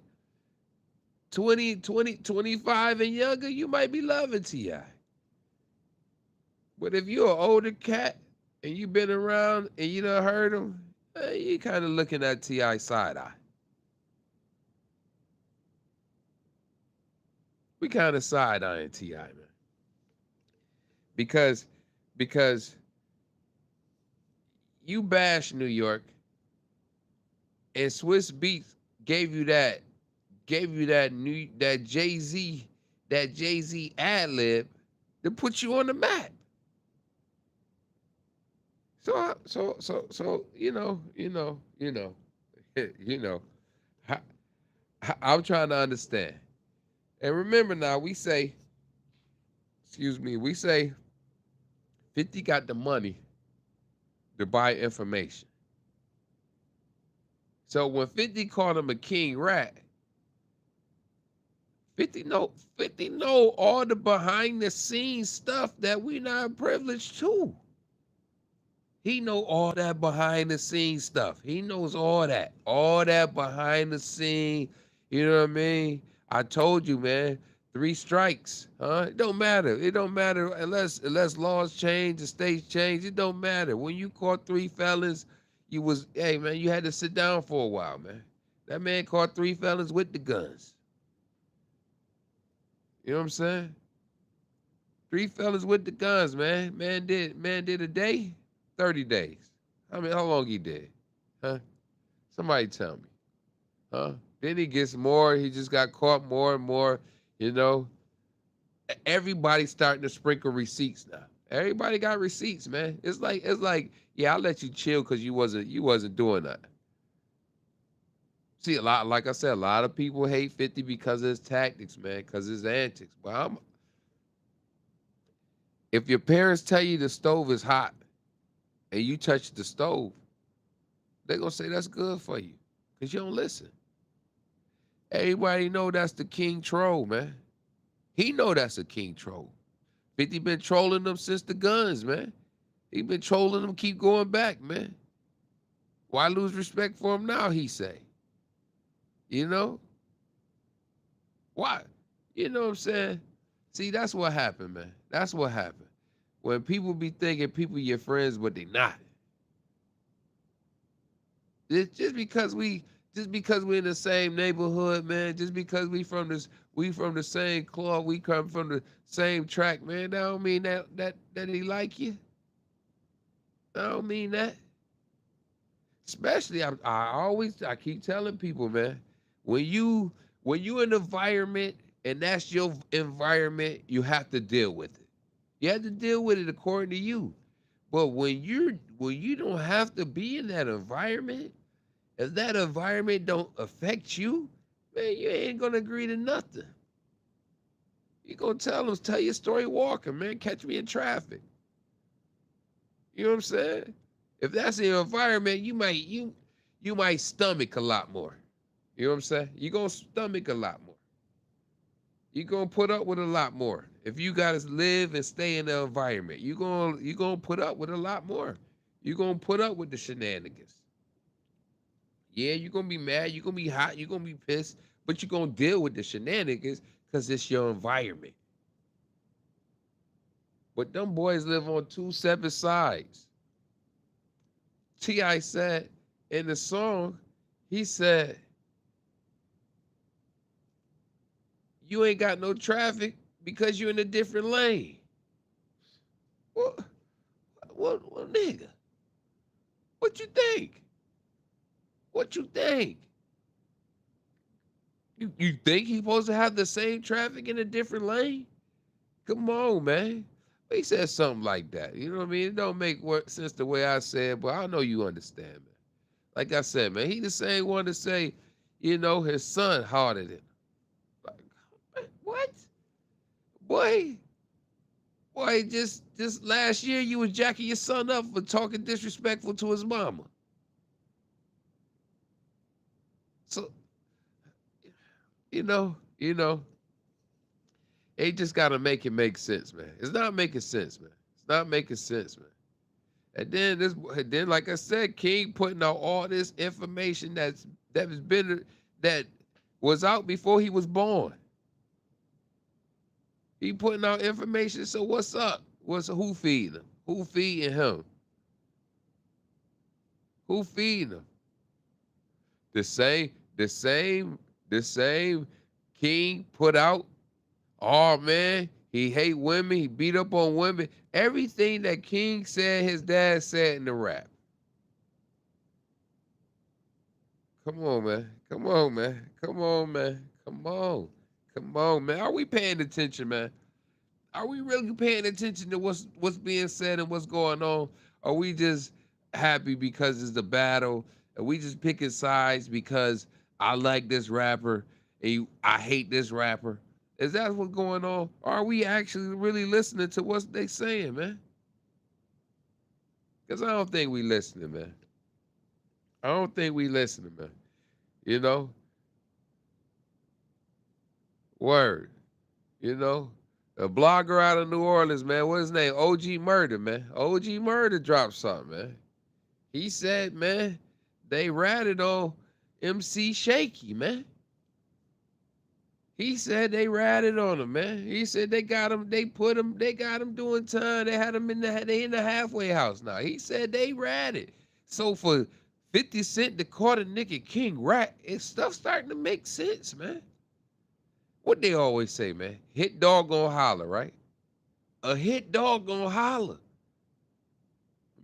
25 and younger, you might be loving T.I. But if you're an older cat and you been around and you done heard him, you kind of looking at T.I. side eye. We kind of side eyeing T.I., man. Because you bash New York, and Swiss Beats gave you that Jay-Z ad lib to put you on the map. So you know, you know, I'm trying to understand. And remember now, we say 50 got the money to buy information. So when 50 called him a king rat, 50 know all the behind the scenes stuff that we not privileged to. He know all that behind the scenes stuff. He knows all that behind the scene. You know what I mean? I told you, man. 3 strikes, huh? It don't matter. It don't matter unless laws change, the states change. It don't matter. When you caught 3 felons, hey man, you had to sit down for a while, man. That man caught 3 felons with the guns. You know what I'm saying? 3 fellas with the guns, man. Man did a day, 30 days. I mean, how long he did? Huh? Somebody tell me. Huh? Then he gets more. He just got caught more and more, you know. Everybody's starting to sprinkle receipts now. Everybody got receipts, man. It's like, yeah, I'll let you chill because you wasn't doing that. See, like I said, a lot of people hate 50 because of his tactics, man, because of his antics. But if your parents tell you the stove is hot and you touch the stove, they're gonna say that's good for you because you don't listen. Everybody know that's the king troll, man. He know that's a king troll. 50 been trolling them since the guns, man. He been trolling them, keep going back, man. Why lose respect for him now, he say? You know? Why? You know what I'm saying? See, that's what happened, man. That's what happened. When people be thinking people your friends, but they not. It's just because we're in the same neighborhood, man. Just because we from the same club, we come from the same track, man. That don't mean that he like you. I don't mean that. Especially, I keep telling people, man, when you in an environment and that's your environment, you have to deal with it. You have to deal with it according to you. But when you don't have to be in that environment, if that environment don't affect you, man, you ain't gonna agree to nothing. You gonna tell your story walking, man. Catch me in traffic. You know what I'm saying? If that's your environment, you might stomach a lot more. You know what I'm saying? You gonna stomach a lot more. You gonna put up with a lot more. If you gotta live and stay in the environment, you gonna put up with a lot more. You gonna put up with the shenanigans. Yeah, you're gonna be mad, you're gonna be hot, you're gonna be pissed, but you're gonna deal with the shenanigans because it's your environment. But them boys live on 2 separate sides. T.I. said in the song, he said, you ain't got no traffic because you're in a different lane. What, what nigga? What you think? What you think? You think he's supposed to have the same traffic in a different lane? Come on, man. He said something like that. You know what I mean? It don't make sense the way I said, but I know you understand, man. Like I said, man, he the same one to say, you know, his son harder than him. Like, man, what? Boy, just last year you was jacking your son up for talking disrespectful to his mama. So, you know, they just gotta make it make sense, man. It's not making sense, man. It's not making sense, man. And then like I said, King putting out all this information that was out before he was born. He putting out information. So what's up? Who feeding him? Who feeding him? Who feeding him? The same King put out. Oh man, he hate women. He beat up on women. Everything that King said, his dad said in the rap. Come on, man. Come on, man. Come on, man. Come on. Come on, man. Are we paying attention, man? Are we really paying attention to what's being said and what's going on? Are we just happy because it's the battle? Are we just picking sides because I like this rapper and I hate this rapper? Is that what's going on? Or are we actually really listening to what they saying, man? Because I don't think we listening, man. I don't think we listening, man. You know? Word. You know? A blogger out of New Orleans, man. What's his name? OG Murder, man. OG Murder dropped something, man. He said, man, they ratted on MC Shaky, man. He said they ratted on him, man. He said they got him doing time. They had him in the halfway house now. He said they ratted. So for 50 Cent to call the nigga King Rat, stuff starting to make sense, man. What they always say, man. Hit dog gonna holler, right? A hit dog gonna holler.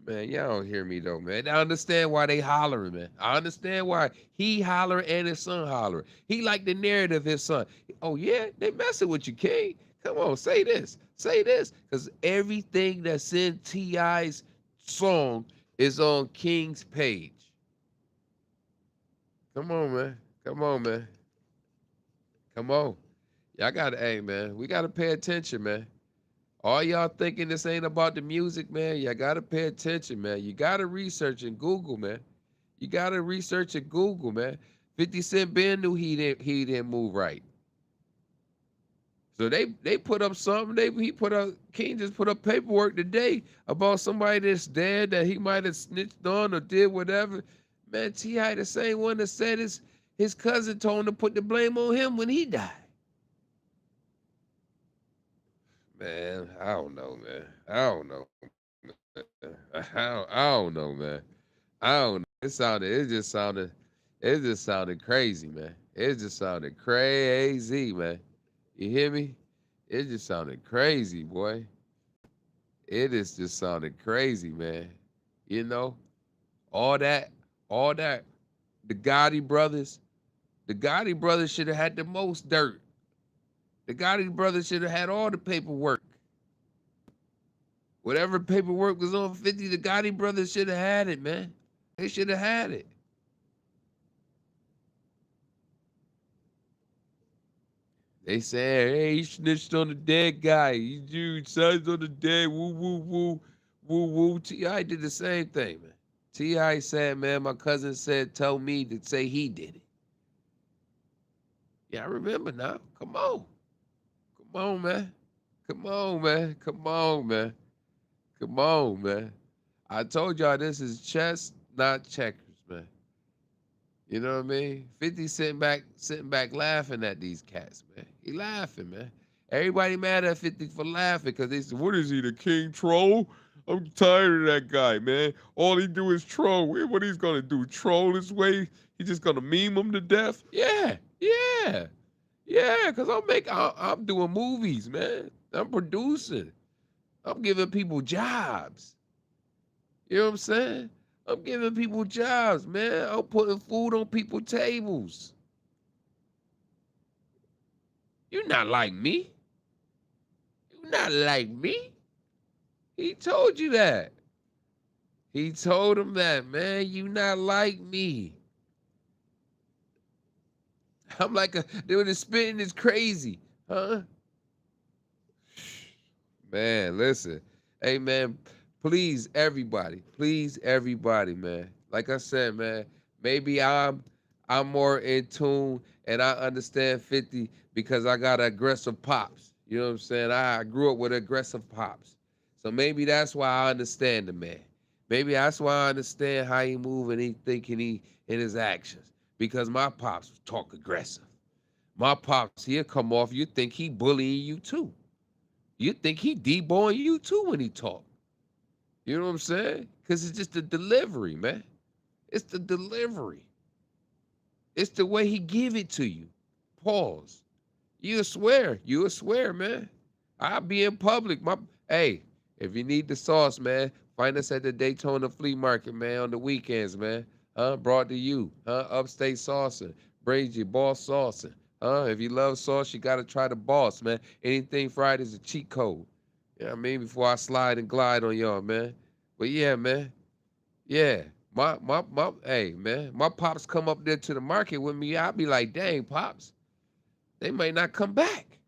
Man, y'all don't hear me though, man. I understand why they hollering, man. I understand why he hollering and his son hollering. He like the narrative his son. Oh yeah, they messing with you, King. Come on, say this. Say this. Because everything that's in T.I.'s song is on King's page. Come on, man. Come on, man. Come on. Y'all gotta, hey, man, we gotta pay attention, man. All y'all thinking this ain't about the music, man, y'all gotta pay attention, man. You gotta research and Google, man. You gotta research and Google, man. 50 Cent Ben knew he didn't move right. So they put up something. King just put up paperwork today about somebody that's dead that he might have snitched on or did whatever. Man, T.I. the same one that said his cousin told him to put the blame on him when he died. Man, I don't know, man. I don't know. I don't know, man. I don't know. It just sounded crazy, man. It just sounded crazy, man. You hear me? It just sounded crazy, boy. It is just sounded crazy, man. You know, all that, all that. The Gotti brothers should have had the most dirt. The Gotti brothers should have had all the paperwork. Whatever paperwork was on 50, the Gotti brothers should have had it, man. They should have had it. They said, hey, he snitched on the dead guy. You sons on the dead, woo, woo, woo, woo, woo. T.I. did the same thing, man. T.I. said, man, my cousin said, tell me to say he did it. Yeah, I remember now. Come on. Come on, man. Come on, man. Come on, man. Come on, man. I told y'all this is chess, not checkers, man. You know what I mean? 50 sitting back laughing at these cats, man. He laughing, man. Everybody mad at 50 for laughing because they said, what is he, the king troll? I'm tired of that guy, man. All he do is troll. What he's gonna do? Troll his way? He just gonna meme him to death? Yeah, yeah. Yeah, because I'm doing movies, man. I'm producing. I'm giving people jobs. You know what I'm saying? I'm giving people jobs, man. I'm putting food on people's tables. You're not like me. You're not like me. He told you that. He told him that, man. You not like me. I'm like dude, the spitting is crazy, huh? Man, listen. Hey, man, please, everybody, man. Like I said, man, maybe I'm more in tune and I understand 50 because I got aggressive pops. You know what I'm saying? I grew up with aggressive pops. So maybe that's why I understand the man. Maybe that's why I understand how he move and he think and he in his actions. Because my pops talk aggressive. My pops, he'll come off, you think he bullying you too. You think he deboing you too when he talk. You know what I'm saying? Because it's just the delivery, man. It's the delivery. It's the way he give it to you. Pause. You swear, man. I'll be in public. Hey, if you need the sauce, man, find us at the Daytona Flea Market, man, on the weekends, man. Brought to you. Upstate saucing. Brings you boss saucing. If you love sauce, you gotta try the boss, man. Anything fried is a cheat code. You know what I mean? Before I slide and glide on y'all, man. But yeah, man. Yeah. Hey, man, my pops come up there to the market with me. I'll be like, dang, pops, they might not come back.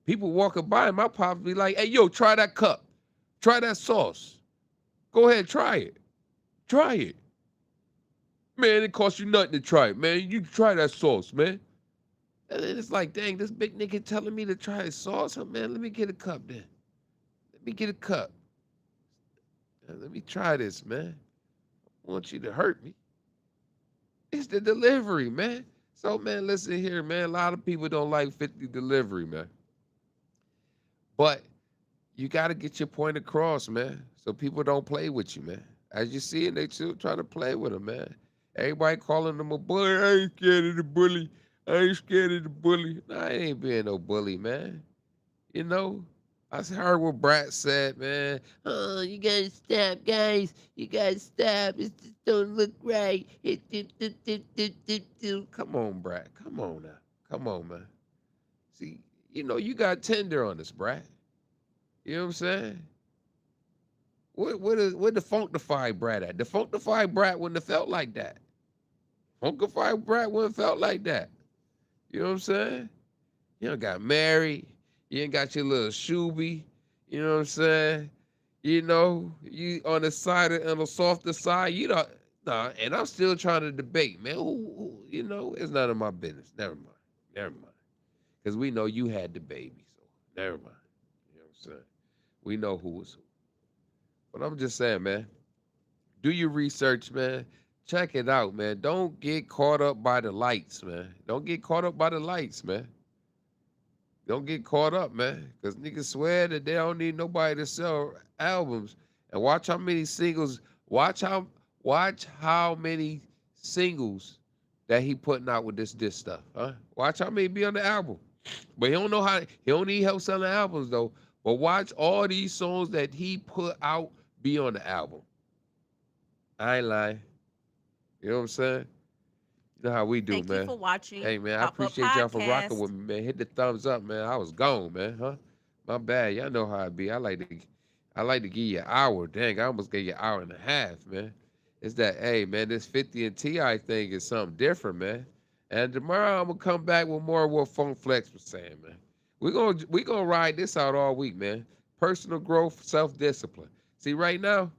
People walking by, and my pops be like, hey, yo, try that cup. Try that sauce. Go ahead, try it. Try it. Man, it costs you nothing to try it, man. You try that sauce, man. And then it's like, dang, this big nigga telling me to try his sauce. Oh, man, let me get a cup then. Let me get a cup. Let me try this, man. I want you to hurt me. It's the delivery, man. So, man, listen here, man. A lot of people don't like 50 delivery, man. But you got to get your point across, man. So people don't play with you, man. As you see it, they still try to play with him, man. Everybody calling him a bully. I ain't scared of the bully. I ain't scared of the bully. Nah, I ain't being no bully, man. You know, I heard what Brat said, man. Oh, you gotta stop, guys. You gotta stop. It just don't look right. Come on, Brat. Come on now. Come on, man. See, you got tender on this, Brat. You know what I'm saying? Where the Funkified Brat at? The Funkified Brat wouldn't have felt like that. Funkified Brat wouldn't have felt like that. You know what I'm saying? You done got married. You ain't got your little shoeby. You know what I'm saying? You on the side on the softer side. You don't. Nah, and I'm still trying to debate, man. It's none of my business. Never mind. Never mind. Because we know you had the baby, so never mind. You know what I'm saying? We know who was who. But I'm just saying, man. Do your research, man. Check it out, man. Don't get caught up by the lights, man. Don't get caught up by the lights, man. Don't get caught up, man. Because niggas swear that they don't need nobody to sell albums. And watch how many singles, watch how many singles that he putting out with this stuff, huh? Watch how many be on the album. But he don't need help selling albums though. But watch all these songs that he put out be on the album. I ain't lying. You know what I'm saying? You know how we do, Thank you man. for watching Hey, man, I Pop Up appreciate y'all for rocking Podcast. with me, man. Hit the thumbs up, man. I was gone, man, huh? My bad. Y'all know how it be. I like to give you an hour. Dang, I almost gave you an hour and a half, man. It's that, hey, man, this 50 and Ti thing is something different, man. And tomorrow I'm gonna come back with more of what Funk Flex was saying, man. We gonna ride this out all week, man. Personal growth, self-discipline. See, right now,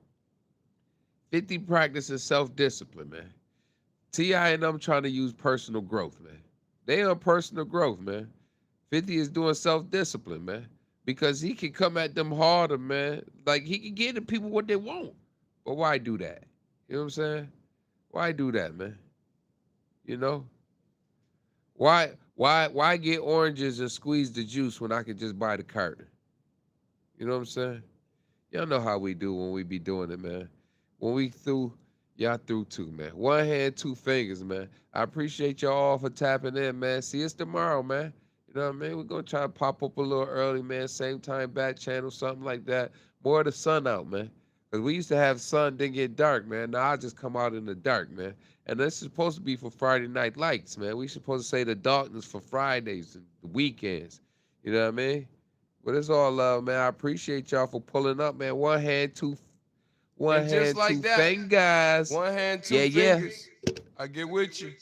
50 practicing self-discipline, man. Ti and I'm trying to use personal growth, man. They on personal growth, man. 50 is doing self-discipline, man. Because he can come at them harder, man. Like he can give the people what they want. But why do that? You know what I'm saying? Why do that, man? You know? Why get oranges and squeeze the juice when I can just buy the carton? You know what I'm saying? Y'all know how we do when we be doing it, man. When we through Y'all through too, man. One hand, two fingers, man. I appreciate y'all all for tapping in, man. See us tomorrow, man. You know what I mean? We're gonna try to pop up a little early, man. Same time, back channel, something like that. More of the sun out, man. Cause we used to have sun, then get dark, man. Now I just come out in the dark, man. And this is supposed to be for Friday night lights, man. We supposed to say the darkness for Fridays and the weekends. You know what I mean? But it's all love, man. I appreciate y'all for pulling up, man. One And just hand, like two that, fingers. one hand, two Yeah, yeah. fingers. I get with you.